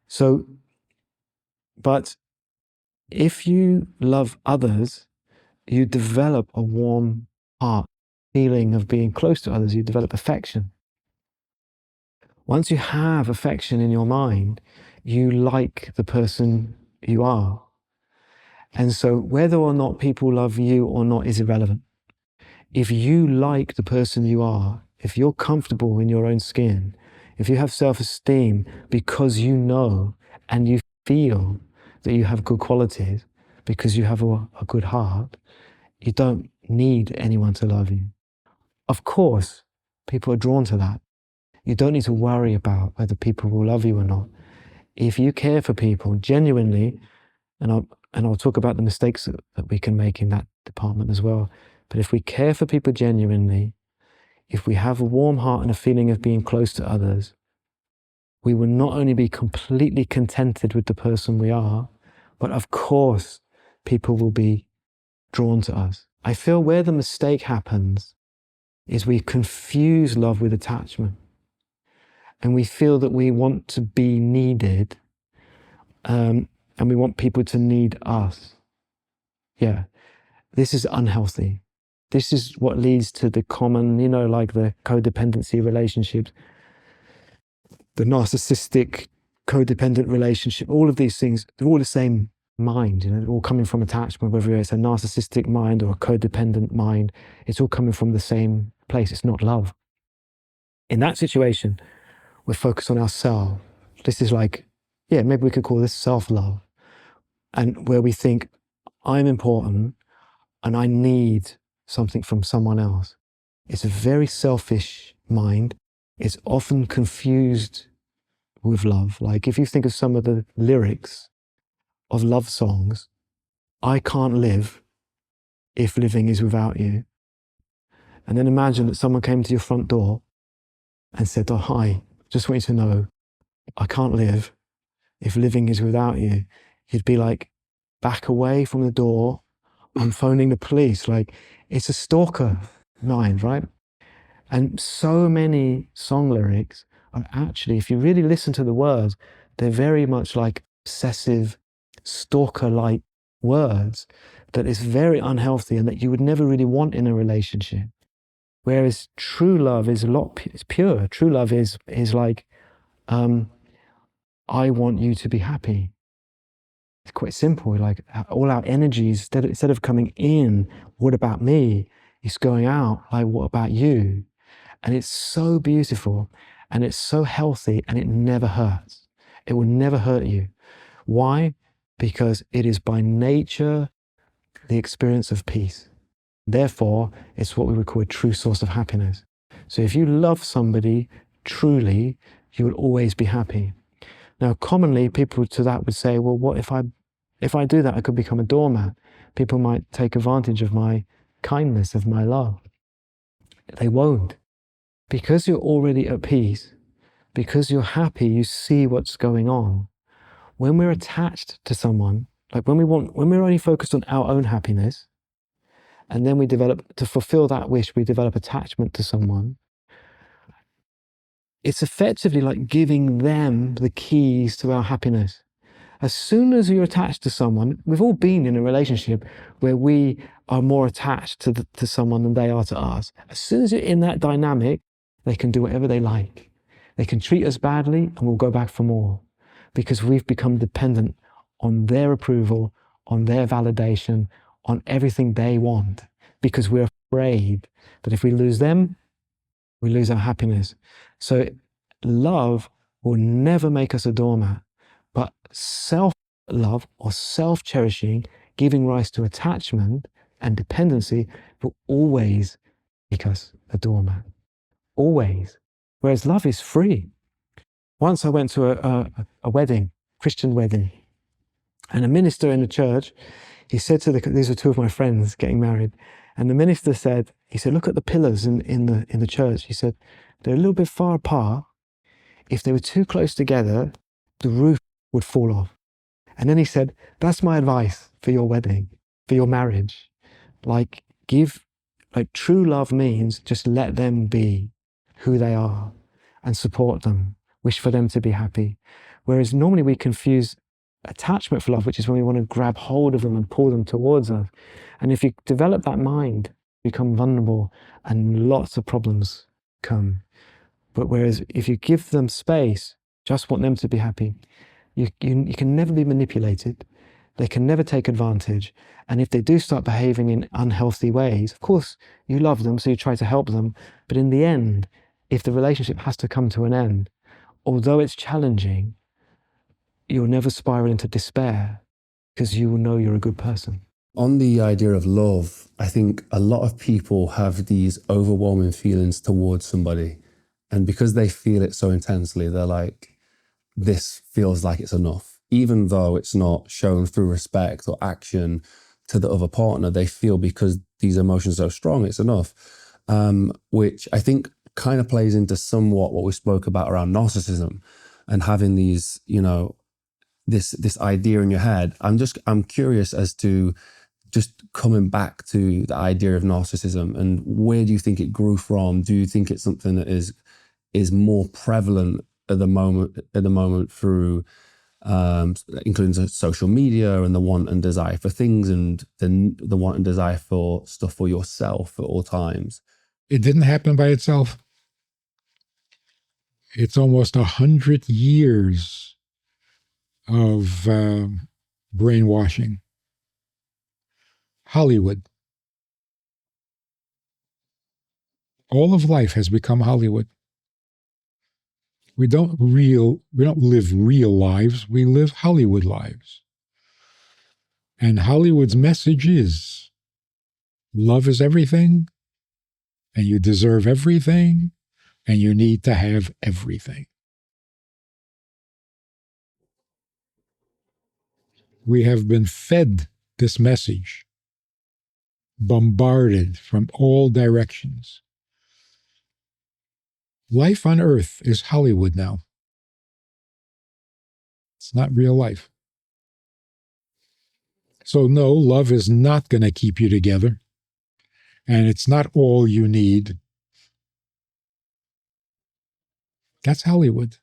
So, but if you love others, you develop a warm heart, feeling of being close to others, you develop affection. Once you have affection in your mind, you like the person you are. And so whether or not people love you or not is irrelevant. If you like the person you are, if you're comfortable in your own skin, if you have self-esteem because you know and you feel that you have good qualities, because you have a good heart, you don't need anyone to love you. Of course, people are drawn to that. You don't need to worry about whether people will love you or not. If you care for people genuinely, and I'll talk about the mistakes that we can make in that department as well, but if we care for people genuinely, if we have a warm heart and a feeling of being close to others, we will not only be completely contented with the person we are, but of course, people will be drawn to us. I feel where the mistake happens is we confuse love with attachment. And we feel that we want to be needed, and we want people to need us. Yeah, this is unhealthy. This is what leads to the common, like the codependency relationships, the narcissistic codependent relationship, all of these things, they're all the same mind, they're all coming from attachment, whether it's a narcissistic mind or a codependent mind, it's all coming from the same place. It's not love. In that situation, we're focused on ourselves. This is like, maybe we could call this self-love. And where we think, I'm important and I need something from someone else. It's a very selfish mind. It's often confused with love. Like if you think of some of the lyrics of love songs, I can't live if living is without you. And then imagine that someone came to your front door and said, oh, hi, just want you to know, I can't live if living is without you. You'd be like, back away from the door. I'm phoning the police. Like, it's a stalker mind, right? And so many song lyrics are actually, if you really listen to the words, they're very much like obsessive, stalker-like words that is very unhealthy and that you would never really want in a relationship. Whereas true love is it's pure. True love is like, I want you to be happy. It's quite simple. Like all our energies, instead of coming in, what about me? It's going out, like, what about you? And it's so beautiful and it's so healthy and it never hurts. It will never hurt you. Why? Because it is by nature the experience of peace. Therefore, it's what we would call a true source of happiness. So if you love somebody truly, you will always be happy. Now, commonly, people to that would say, well, what if I do that, I could become a doormat. People might take advantage of my kindness, of my love. They won't. Because you're already at peace, because you're happy, you see what's going on. When we're attached to someone, like when we're only focused on our own happiness, and then we develop, to fulfill that wish, we develop attachment to someone, it's effectively like giving them the keys to our happiness. As soon as you're attached to someone, we've all been in a relationship where we are more attached to someone than they are to us. As soon as you're in that dynamic, they can do whatever they like. They can treat us badly and we'll go back for more because we've become dependent on their approval, on their validation, on everything they want, because we're afraid that if we lose them, we lose our happiness. So love will never make us a doormat, but self-love or self-cherishing, giving rise to attachment and dependency, will always make us a doormat. Always. Whereas love is free. Once I went to a wedding, Christian wedding, and a minister in the church, he said to these are two of my friends getting married, and the minister said, look at the pillars in the church. He said, they're a little bit far apart. If they were too close together, the roof would fall off. And then he said, that's my advice for your wedding, for your marriage. True love means just let them be who they are and support them, wish for them to be happy. Whereas normally we confuse attachment for love, which is when we want to grab hold of them and pull them towards us. And if you develop that mind, you become vulnerable and lots of problems come. But whereas if you give them space, just want them to be happy, you can never be manipulated. They can never take advantage. And if they do start behaving in unhealthy ways, of course, you love them, so you try to help them. But in the end, if the relationship has to come to an end, although it's challenging, you'll never spiral into despair because you will know you're a good person. On the idea of love, I think a lot of people have these overwhelming feelings towards somebody. And because they feel it so intensely, they're like, this feels like it's enough. Even though it's not shown through respect or action to the other partner, they feel because these emotions are so strong, it's enough. Which I think kind of plays into somewhat what we spoke about around narcissism and having these, this idea in your head. I'm curious as to just coming back to the idea of narcissism and where do you think it grew from? Do you think it's something that is more prevalent at the moment through including social media and the want and desire for things and the want and desire for stuff for yourself at all times? It didn't happen by itself. It's almost 100 years of brainwashing. Hollywood. All of life has become Hollywood. We don't live real lives, we live Hollywood lives. And Hollywood's message is, love is everything, and you deserve everything, and you need to have everything. We have been fed this message, bombarded from all directions. Life on Earth is Hollywood now. It's not real life. So no, love is not going to keep you together, and it's not all you need. That's Hollywood.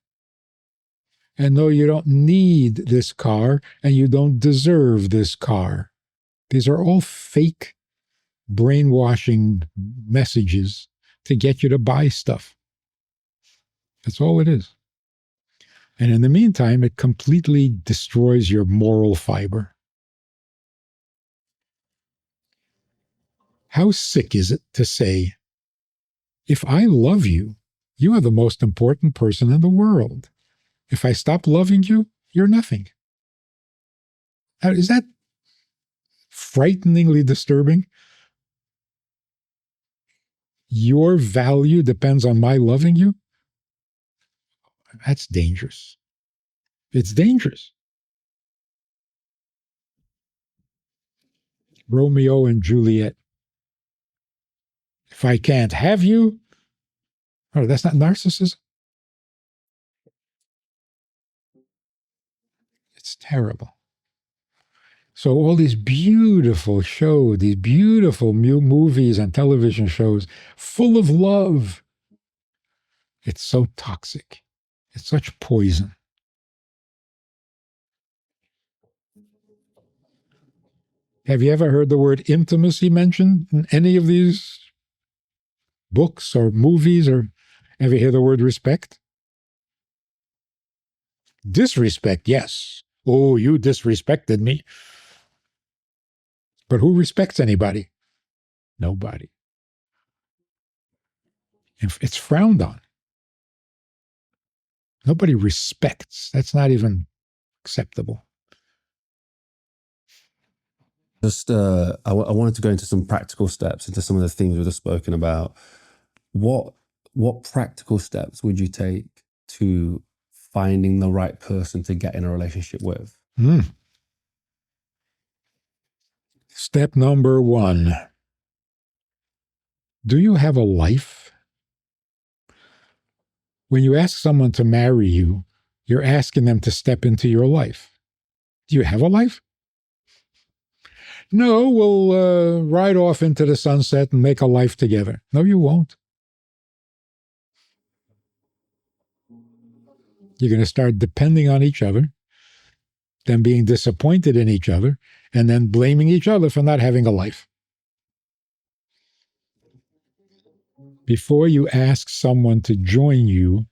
And no, you don't need this car, and you don't deserve this car. These are all fake brainwashing messages to get you to buy stuff. That's all it is. And in the meantime, it completely destroys your moral fiber. How sick is it to say, if I love you, you are the most important person in the world. If I stop loving you, you're nothing. Now, is that frighteningly disturbing? Your value depends on my loving you? That's dangerous. It's dangerous. Romeo and Juliet. If I can't have you, oh, that's not narcissism. It's terrible. So all these beautiful shows, these beautiful movies and television shows, full of love. It's so toxic. It's such poison. Have you ever heard the word intimacy mentioned in any of these books or movies, or ever hear the word respect? Disrespect, yes. Oh, you disrespected me. But who respects anybody? Nobody. It's frowned on. Nobody respects. That's not even acceptable. Just, I wanted to go into some practical steps, into some of the themes we've just spoken about. What practical steps would you take to finding the right person to get in a relationship with? Step number 1. Do you have a life? When you ask someone to marry you, you're asking them to step into your life. Do you have a life? No, we'll ride off into the sunset and make a life together. No, you won't. You're going to start depending on each other, then being disappointed in each other, and then blaming each other for not having a life. Before you ask someone to join you,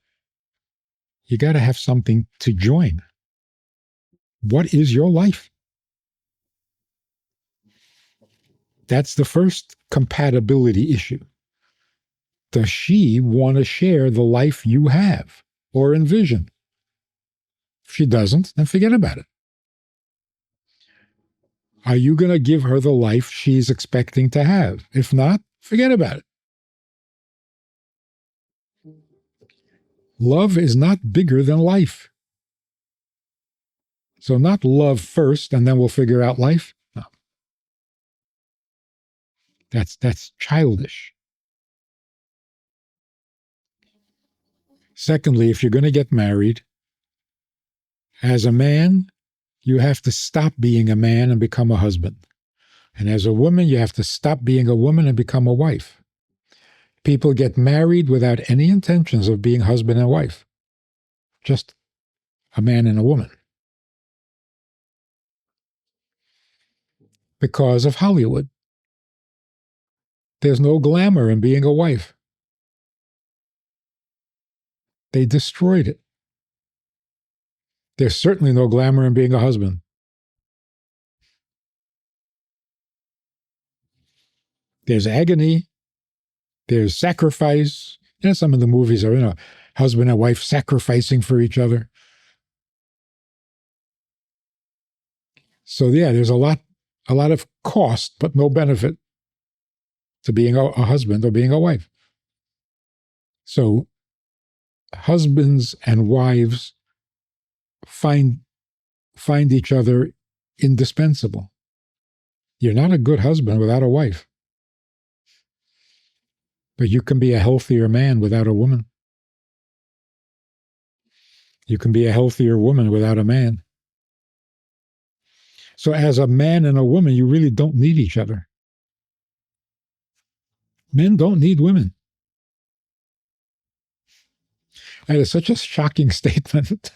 you got to have something to join. What is your life? That's the first compatibility issue. Does she want to share the life you have or envision? If she doesn't, then forget about it. Are you going to give her the life she's expecting to have? If not, forget about it. Love is not bigger than life. So not love first and then we'll figure out life. No. That's childish. Secondly, if you're going to get married, as a man, you have to stop being a man and become a husband. And as a woman, you have to stop being a woman and become a wife. People get married without any intentions of being husband and wife. Just a man and a woman. Because of Hollywood. There's no glamour in being a wife. They destroyed it. There's certainly no glamour in being a husband. There's agony. There's sacrifice. Some of the movies are, husband and wife sacrificing for each other. So there's a lot of cost, but no benefit to being a husband or being a wife. So husbands and wives find each other indispensable. You're not a good husband without a wife. But you can be a healthier man without a woman. You can be a healthier woman without a man. So as a man and a woman, you really don't need each other. Men don't need women. That is such a shocking statement.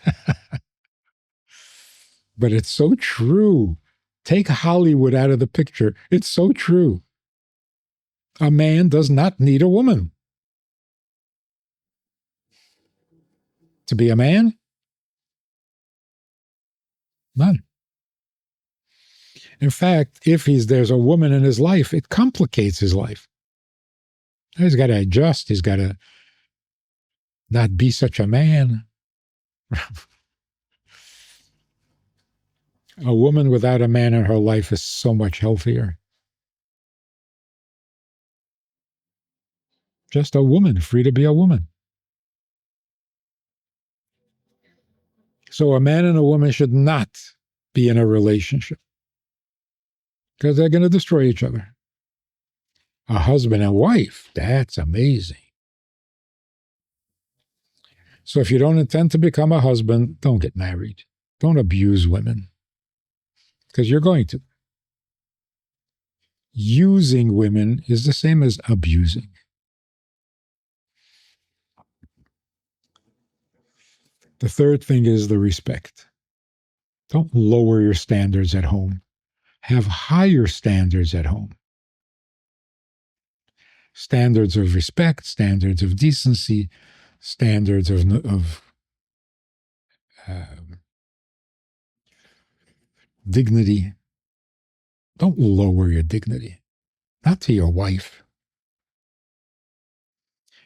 But it's so true. Take Hollywood out of the picture. It's so true. A man does not need a woman. To be a man? None. In fact, if there's a woman in his life, it complicates his life. He's got to adjust. He's got to not be such a man. A woman without a man in her life is so much healthier. Just a woman, free to be a woman. So a man and a woman should not be in a relationship because they're going to destroy each other. A husband and wife, that's amazing. So if you don't intend to become a husband, don't get married. Don't abuse women because you're going to. Using women is the same as abusing. The third thing is the respect. Don't lower your standards at home. Have higher standards at home. Standards of respect, standards of decency, standards of dignity. Don't lower your dignity, not to your wife.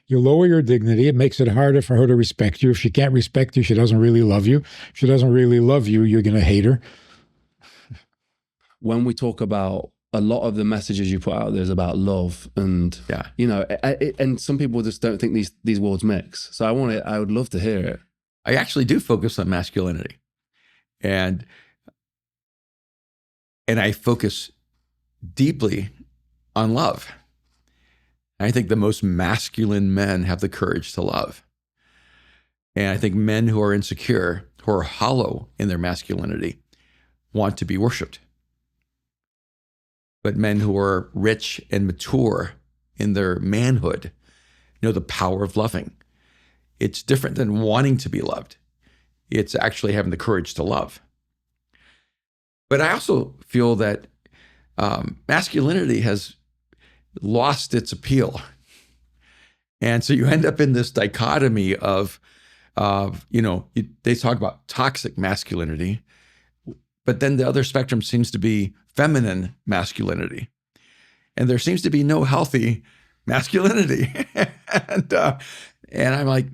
You lower your dignity, it makes it harder for her to respect you. If she can't respect you, she doesn't really love you. If she doesn't really love you, you're going to hate her. When we talk about a lot of the messages you put out there is about love, and you know, and some people just don't think these words mix. So I would love to hear it. I actually do focus on masculinity, and I focus deeply on love. I think the most masculine men have the courage to love. And I think men who are insecure, who are hollow in their masculinity, want to be worshiped. But men who are rich and mature in their manhood know the power of loving. It's different than wanting to be loved. It's actually having the courage to love. But I also feel that masculinity has lost its appeal. And so you end up in this dichotomy of they talk about toxic masculinity, but then the other spectrum seems to be feminine masculinity. And there seems to be no healthy masculinity. and I'm like,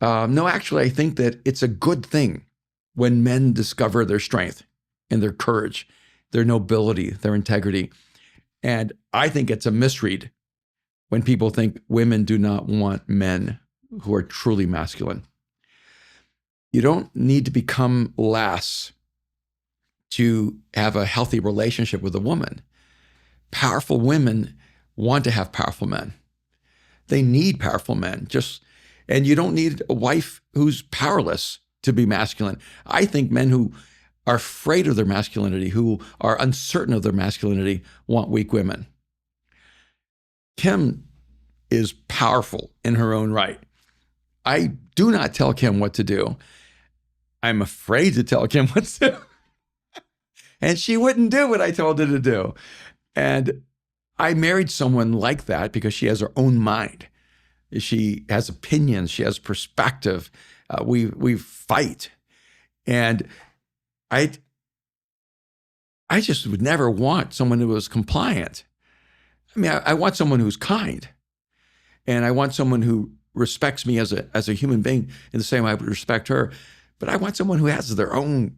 no, actually, I think that it's a good thing when men discover their strength and their courage, their nobility, their integrity. And I think it's a misread when people think women do not want men who are truly masculine. You don't need to become less to have a healthy relationship with a woman. Powerful women want to have powerful men. They need powerful men. And you don't need a wife who's powerless to be masculine. I think men who are afraid of their masculinity, who are uncertain of their masculinity, want weak women. Kim is powerful in her own right. I do not tell Kim what to do. I'm afraid to tell Kim what to do. And she wouldn't do what I told her to do. And I married someone like that because she has her own mind. She has opinions. She has perspective. We fight. And I just would never want someone who was compliant. I mean, I want someone who's kind, and I want someone who respects me as a human being in the same way I would respect her. But I want someone who has their own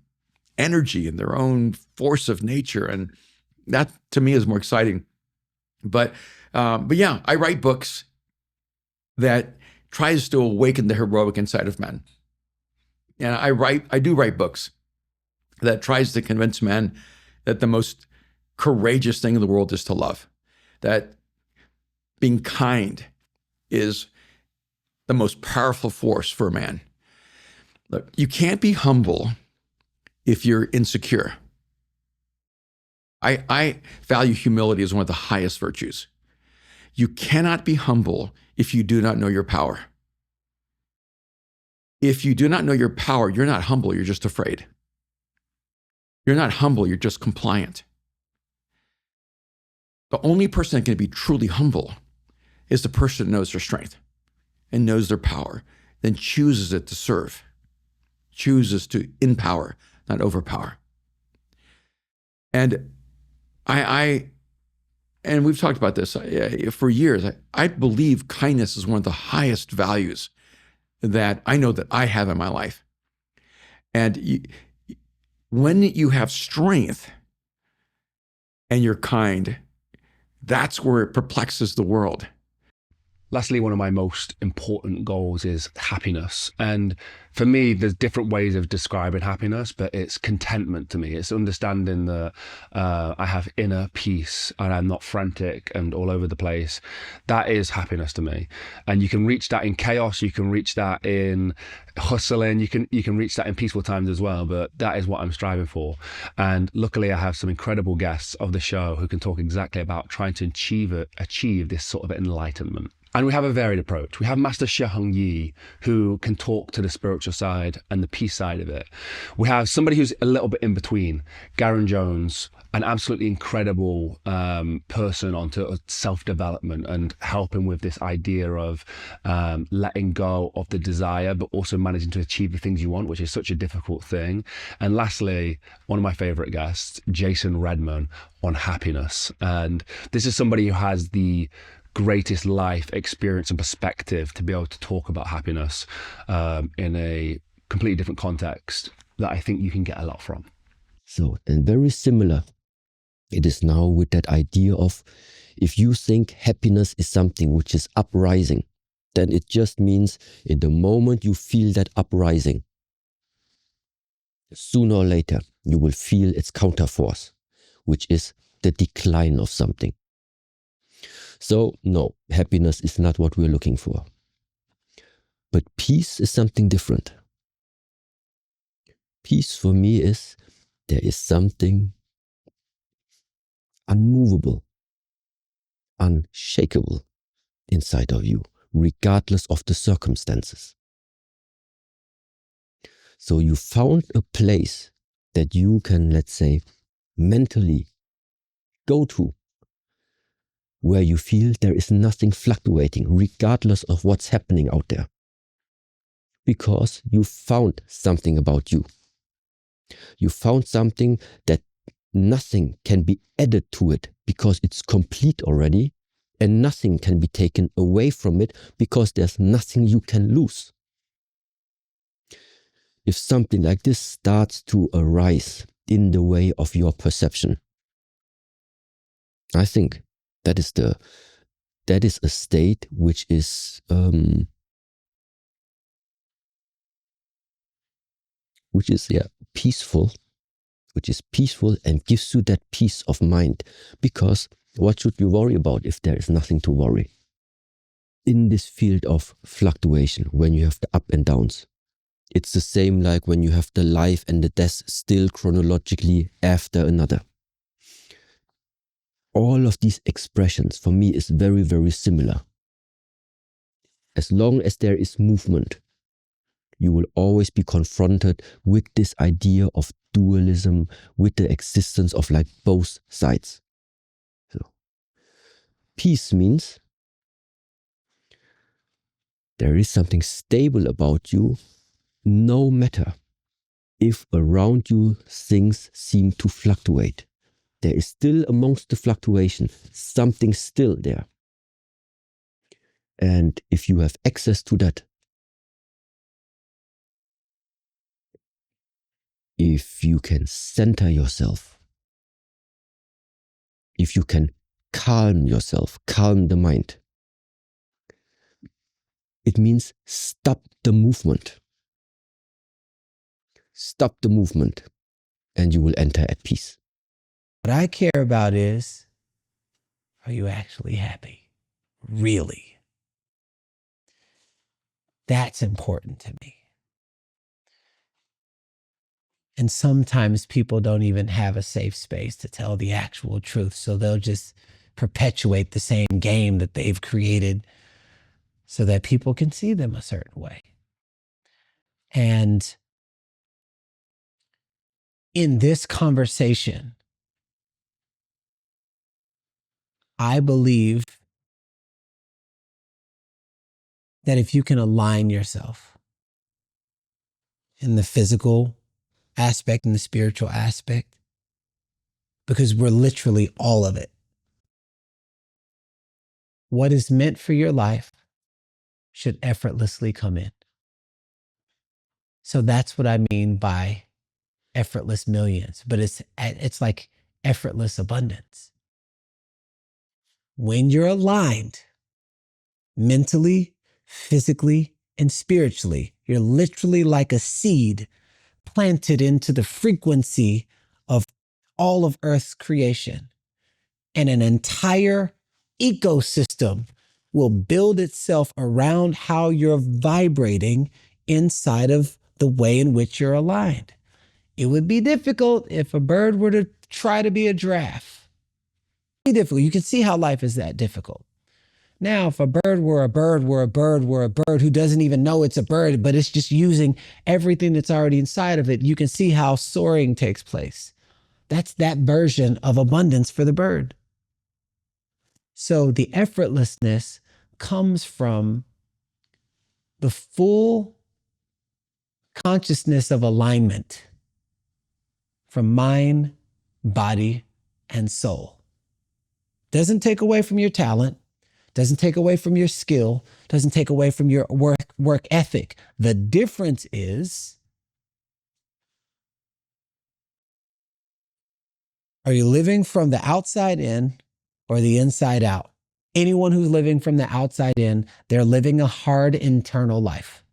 energy and their own force of nature, and that to me is more exciting. But yeah, I write books that tries to awaken the heroic inside of men, and I do write books that tries to convince men that the most courageous thing in the world is to love, that being kind is the most powerful force for a man. Look, you can't be humble if you're insecure. I value humility as one of the highest virtues. You cannot be humble if you do not know your power. If you do not know your power, you're not humble, you're just afraid. You're not humble, you're just compliant. The only person that can be truly humble is the person that knows their strength and knows their power, then chooses it to serve, chooses to empower, not overpower. And and we've talked about this for years. I believe kindness is one of the highest values that I know that I have in my life. And when you have strength and you're kind, that's where it perplexes the world. Lastly, one of my most important goals is happiness. And for me, there's different ways of describing happiness, but it's contentment to me. It's understanding that I have inner peace and I'm not frantic and all over the place. That is happiness to me. And you can reach that in chaos. You can reach that in hustling. You can reach that in peaceful times as well. But that is what I'm striving for. And luckily, I have some incredible guests of the show who can talk exactly about trying to achieve this sort of enlightenment. And we have a varied approach. We have Master Shehung Yi, who can talk to the spiritual side and the peace side of it. We have somebody who's a little bit in between, Garen Jones, an absolutely incredible person onto self-development and helping with this idea of letting go of the desire, but also managing to achieve the things you want, which is such a difficult thing. And lastly, one of my favorite guests, Jason Redman, on happiness. And this is somebody who has the greatest life experience and perspective to be able to talk about happiness in a completely different context that I think you can get a lot from. So, and very similar, it is now with that idea of, if you think happiness is something which is uprising, then it just means in the moment you feel that uprising, sooner or later you will feel its counterforce, which is the decline of something. So no, happiness is not what we're looking for. But peace is something different. Peace for me is, there is something unmovable, unshakable inside of you, regardless of the circumstances. So you found a place that you can, let's say, mentally go to, where you feel there is nothing fluctuating, regardless of what's happening out there. Because you found something about you. You found something that nothing can be added to it because it's complete already, and nothing can be taken away from it because there's nothing you can lose. If something like this starts to arise in the way of your perception, I think that is a state which is peaceful, and gives you that peace of mind. Because what should you worry about if there is nothing to worry? In this field of fluctuation, when you have the up and downs, it's the same like when you have the life and the death still chronologically after another. All of these expressions for me is very, very similar. As long as there is movement, you will always be confronted with this idea of dualism, with the existence of like both sides. So, peace means there is something stable about you, no matter if around you things seem to fluctuate. There is still amongst the fluctuation something still there. And if you have access to that, if you can center yourself, if you can calm yourself, calm the mind, it means stop the movement. Stop the movement, and you will enter at peace. What I care about is, are you actually happy? Really? That's important to me. And sometimes people don't even have a safe space to tell the actual truth. So they'll just perpetuate the same game that they've created so that people can see them a certain way. And in this conversation, I believe that if you can align yourself in the physical aspect and the spiritual aspect, because we're literally all of it, what is meant for your life should effortlessly come in. So that's what I mean by effortless millions, but it's like effortless abundance. When you're aligned mentally, physically, and spiritually, you're literally like a seed planted into the frequency of all of Earth's creation, and an entire ecosystem will build itself around how you're vibrating inside of the way in which you're aligned. It would be difficult if a bird were to try to be a giraffe. It'd be difficult. You can see how life is that difficult, Now, if a bird were a bird were a bird were a bird who doesn't even know it's a bird, but it's just using everything that's already inside of it, you can see how soaring takes place. That's that version of abundance for the bird. So the effortlessness comes from the full consciousness of alignment from mind, body, and soul. Doesn't take away from your talent, doesn't take away from your skill, doesn't take away from your work ethic. The difference is, are you living from the outside in or the inside out? Anyone who's living from the outside in, they're living a hard internal life.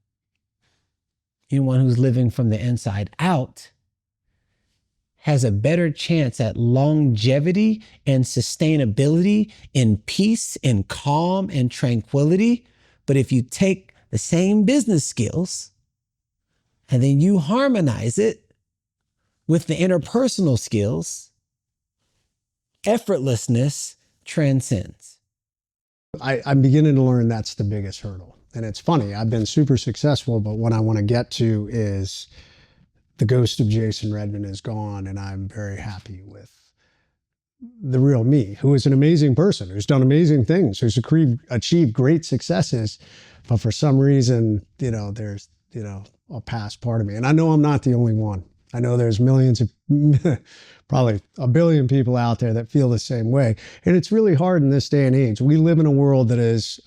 Anyone who's living from the inside out has a better chance at longevity and sustainability in peace and calm and tranquility. But if you take the same business skills and then you harmonize it with the interpersonal skills, effortlessness transcends. I'm beginning to learn that's the biggest hurdle. And it's funny, I've been super successful, but what I want to get to is the ghost of Jason Redman is gone, and I'm very happy with the real me, who is an amazing person, who's done amazing things, who's achieved great successes, but for some reason, there's, a past part of me. And I know I'm not the only one. I know there's millions of, probably a billion people out there that feel the same way. And it's really hard in this day and age. We live in a world that is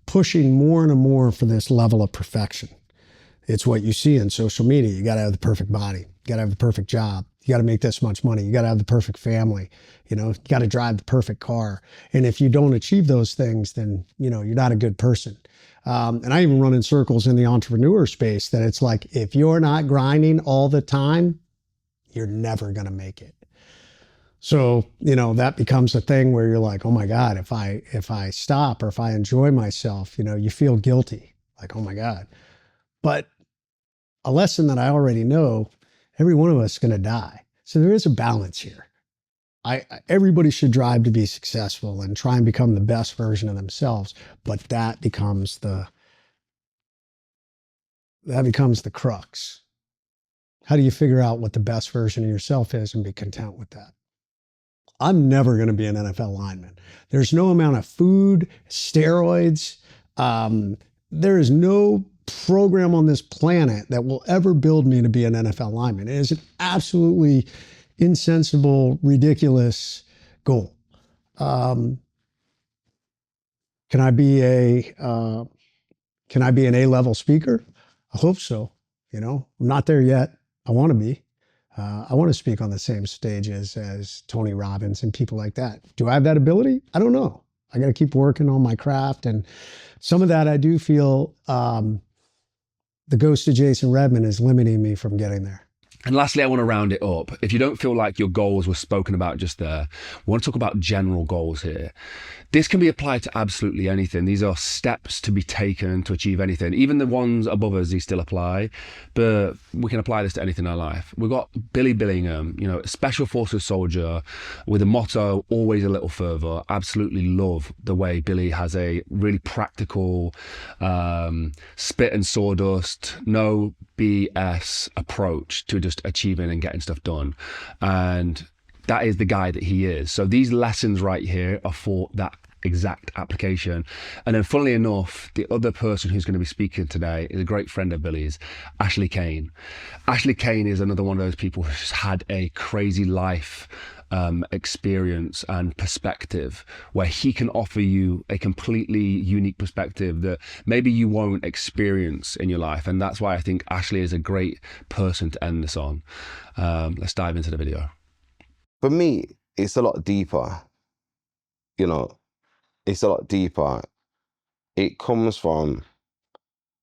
pushing more and more for this level of perfection. It's what you see in social media. You got to have the perfect body. You got to have the perfect job. You got to make this much money. You got to have the perfect family. You got to drive the perfect car. And if you don't achieve those things, then, you're not a good person. And I even run in circles in the entrepreneur space that it's like, if you're not grinding all the time, you're never going to make it. So, that becomes a thing where you're like, oh my God, if I stop or if I enjoy myself, you feel guilty. Like, oh my God. But a lesson that I already know, every one of us is going to die. So there is a balance here. Everybody should drive to be successful and try and become the best version of themselves. But that becomes the crux. How do you figure out what the best version of yourself is and be content with that? I'm never going to be an NFL lineman. There's no amount of food, steroids. There is no program on this planet that will ever build me to be an NFL lineman. It is an absolutely insensible, ridiculous goal. Can I be an A-level speaker? I hope so. I'm not there yet. I want to be. I want to speak on the same stages as Tony Robbins and people like that. Do I have that ability? I don't know. I got to keep working on my craft. And some of that I do feel the ghost of Jason Redman is limiting me from getting there. And lastly, I want to round it up. If you don't feel like your goals were spoken about just there, we want to talk about general goals here. This can be applied to absolutely anything. These are steps to be taken to achieve anything. Even the ones above us, these still apply, but we can apply this to anything in our life. We've got Billy Billingham, a special forces soldier with a motto, always a little further. Absolutely love the way Billy has a really practical, spit and sawdust, no BS approach to just achieving and getting stuff done. And that is the guy that he is. So these lessons right here are for that exact application. And then funnily enough, the other person who's going to be speaking today is a great friend of Billy's, Ashley Kane. Ashley Kane is another one of those people who's had a crazy life experience and perspective where he can offer you a completely unique perspective that maybe you won't experience in your life. And that's why I think Ashley is a great person to end this on. Let's dive into the video. For me, it's a lot deeper. It's a lot deeper. It comes from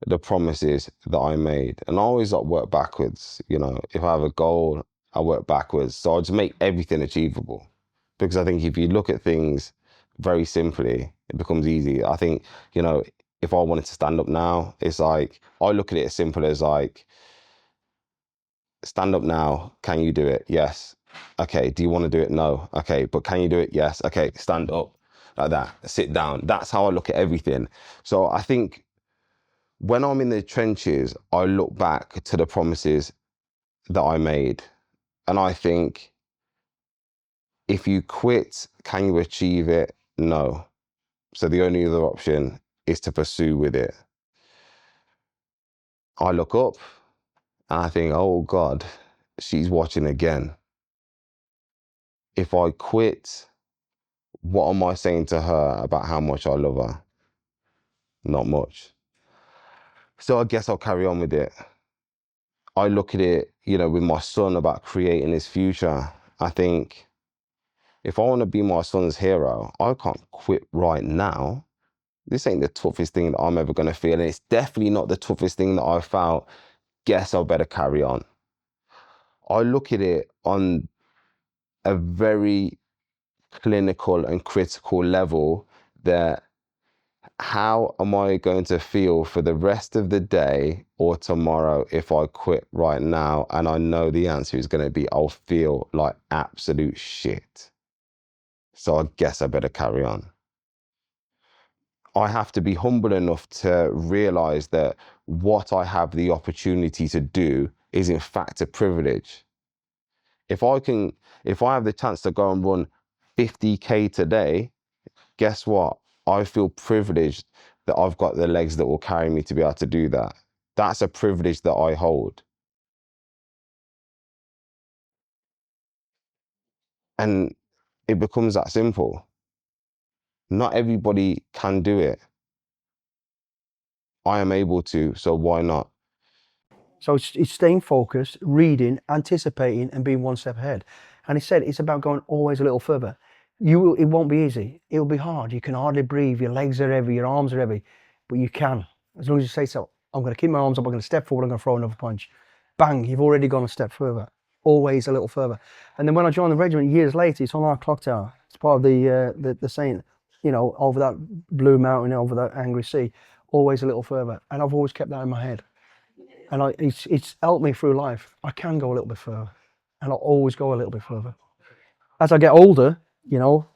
the promises that I made. And I always work backwards. If I have a goal, I work backwards. So I just make everything achievable. Because I think if you look at things very simply, it becomes easy. I think, if I wanted to stand up now, it's like, I look at it as simple as stand up now, can you do it? Yes. Okay, do you want to do it? No. Okay, but can you do it? Yes. Okay, stand up. like that, sit down. That's how I look at everything. So I think when I'm in the trenches, I look back to the promises that I made. And I think, if you quit, can you achieve it? No. So the only other option is to pursue with it. I look up and I think, oh God, she's watching again. If I quit, what am I saying to her about how much I love her? Not much. So I guess I'll carry on with it. I look at it, you know, with my son about creating his future. I think if I want to be my son's hero, I can't quit right now. This ain't the toughest thing that I'm ever going to feel. And it's definitely not the toughest thing that I felt. Guess I better carry on. I look at it on a very clinical and critical level, that how am I going to feel for the rest of the day or tomorrow if I quit right now? And I know the answer is going to be, I'll feel like absolute shit. So I guess I better carry on. I have to be humble enough to realize that what I have the opportunity to do is in fact a privilege. If I have the chance to go and run 50K today, guess what? I feel privileged that I've got the legs that will carry me to be able to do that. That's a privilege that I hold. And it becomes that simple. Not everybody can do it. I am able to, so why not? So it's staying focused, reading, anticipating, and being one step ahead. And he said it's about going always a little further. It won't be easy. It'll be hard. You can hardly breathe. Your legs are heavy. Your arms are heavy. But you can. As long as you say so. I'm going to keep my arms up. I'm going to step forward. I'm going to throw another punch. Bang. You've already gone a step further. Always a little further. And then when I joined the regiment years later, it's on our clock tower. It's part of the saying, you know, over that blue mountain, over that angry sea, always a little further. And I've always kept that in my head. And it's helped me through life. I can go a little bit further. And I'll always go a little bit further. As I get older, you know,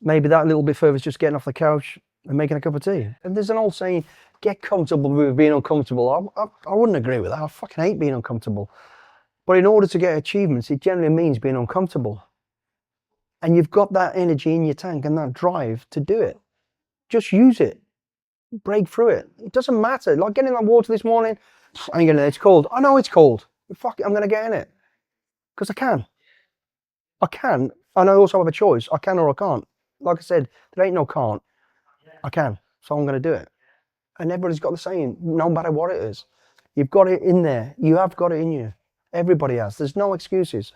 maybe that little bit further is just getting off the couch and making a cup of tea. And there's an old saying, get comfortable with being uncomfortable. I wouldn't agree with that. I fucking hate being uncomfortable. But in order to get achievements, it generally means being uncomfortable. And you've got that energy in your tank and that drive to do it. Just use it. Break through it. It doesn't matter. Like getting in that water this morning, I ain't gonna, it's cold. I know it's cold. Fuck it, I'm gonna get in it. Because I can. I can. And I also have a choice. I can or I can't. Like I said, there ain't no can't. I can. So I'm gonna do it. And everybody's got the saying, no matter what it is. You've got it in there. You have got it in you. Everybody has. There's no excuses.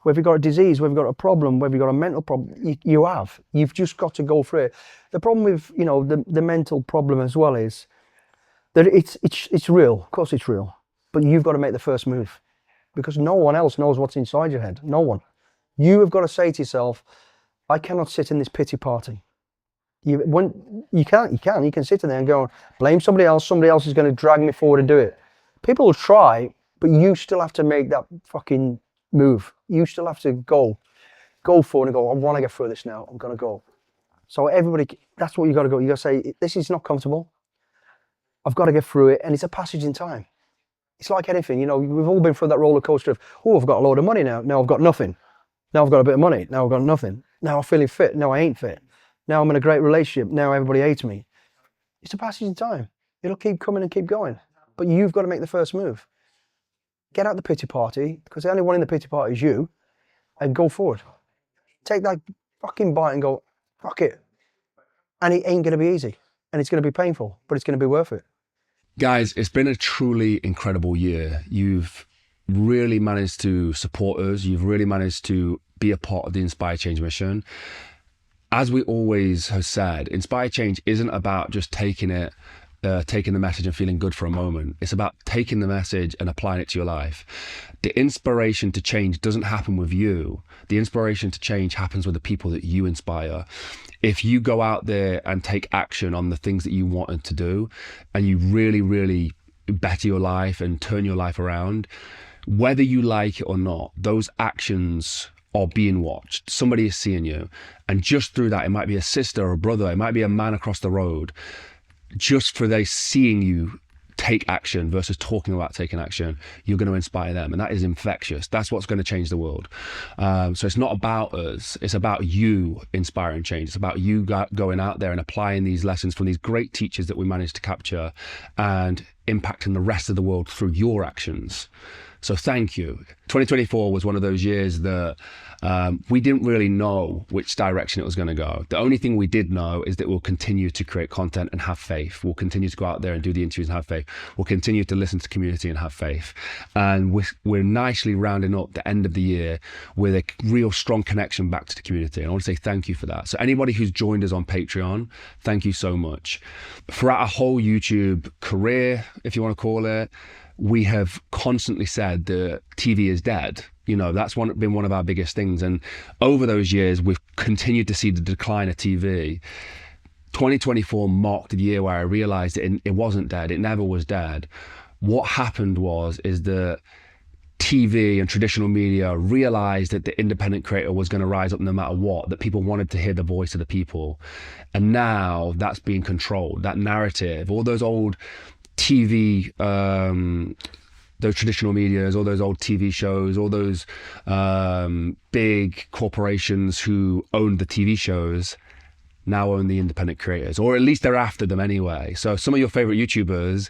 Whether you've got a disease, whether you've got a problem, whether you've got a mental problem, you have. You've just got to go through it. The problem with, you know, the mental problem as well is that it's real. Of course it's real. But you've got to make the first move. Because no one else knows what's inside your head. No one. You have got to say to yourself, I cannot sit in this pity party. You can sit in there and go, blame somebody else is going to drag me forward and do it. People will try, but you still have to make that fucking move. You still have to go forward and go, I want to get through this now. I'm going to go. So everybody, that's what you got to go. You got to say, this is not comfortable. I've got to get through it. And it's a passage in time. It's like anything, you know, we've all been through that roller coaster of, oh, I've got a load of money now. Now I've got nothing. Now I've got a bit of money. Now I've got nothing. Now I'm feeling fit. Now I ain't fit. Now I'm in a great relationship. Now everybody hates me. It's a passage in time. It'll keep coming and keep going. But you've got to make the first move. Get out the pity party, because the only one in the pity party is you, and go forward. Take that fucking bite and go, fuck it. And it ain't going to be easy. And it's going to be painful, but it's going to be worth it. Guys, it's been a truly incredible year. You've really managed to support us. You've really managed to be a part of the Inspire Change mission. As we always have said, Inspire Change isn't about just taking the message and feeling good for a moment. It's about taking the message and applying it to your life. The inspiration to change doesn't happen with you. The inspiration to change happens with the people that you inspire. If you go out there and take action on the things that you wanted to do, and you really, really better your life and turn your life around, whether you like it or not, those actions are being watched. Somebody is seeing you. And just through that, it might be a sister or a brother, it might be a man across the road, just for they seeing you take action versus talking about taking action, you're going to inspire them. And that is infectious. That's what's going to change the world. So it's not about us. It's about you inspiring change. It's about you going out there and applying these lessons from these great teachers that we managed to capture and impacting the rest of the world through your actions. So thank you. 2024 was one of those years that we didn't really know which direction it was going to go. The only thing we did know is that we'll continue to create content and have faith. We'll continue to go out there and do the interviews and have faith. We'll continue to listen to the community and have faith. And we're nicely rounding up the end of the year with a real strong connection back to the community. And I want to say thank you for that. So anybody who's joined us on Patreon, thank you so much. Throughout our whole YouTube career, if you want to call it, we have constantly said that TV is dead. You know, that's been one of our biggest things. And over those years, we've continued to see the decline of TV. 2024 marked the year where I realized it wasn't dead. It never was dead. What happened is that TV and traditional media realized that the independent creator was going to rise up no matter what, that people wanted to hear the voice of the people. And now that's being controlled, that narrative, all those old TV, those traditional medias, all those old TV shows, all those big corporations who owned the TV shows now own the independent creators, or at least they're after them anyway. So some of your favorite YouTubers,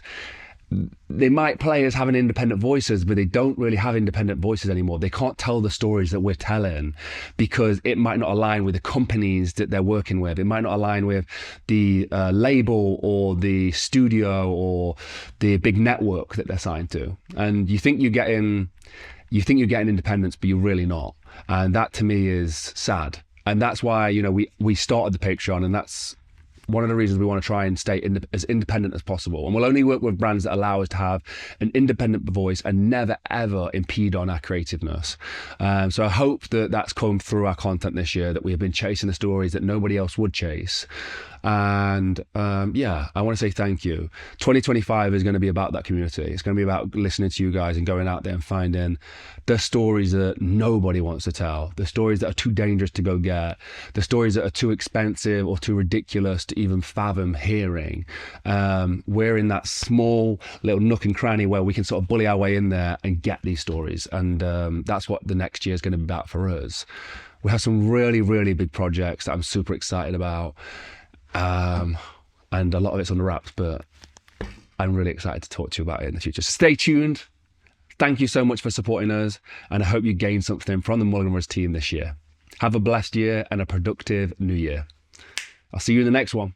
they might play as having independent voices, but they don't really have independent voices anymore. They can't tell the stories that we're telling because it might not align with the companies that they're working with. It might not align with the label or the studio or the big network that they're signed to. And you think you're getting independence, but you're really not. And that to me is sad. And that's why, you know, we started the Patreon, and that's one of the reasons we want to try and stay as independent as possible. And we'll only work with brands that allow us to have an independent voice and never, ever impede on our creativeness. So I hope that that's come through our content this year, that we have been chasing the stories that nobody else would chase. And yeah, I want to say thank you. 2025 is going to be about that community. It's going to be about listening to you guys and going out there and finding the stories that nobody wants to tell, the stories that are too dangerous to go get, the stories that are too expensive or too ridiculous to even fathom hearing. We're in that small little nook and cranny where we can sort of bully our way in there and get these stories. And that's what the next year is going to be about for us. We have some really, really big projects that I'm super excited about. And a lot of it's on the wraps, but I'm really excited to talk to you about it in the future. So stay tuned. Thank you so much for supporting us, and I hope you gain something from the Mulligan Brothers team this year. Have a blessed year and a productive new year. I'll see you in the next one.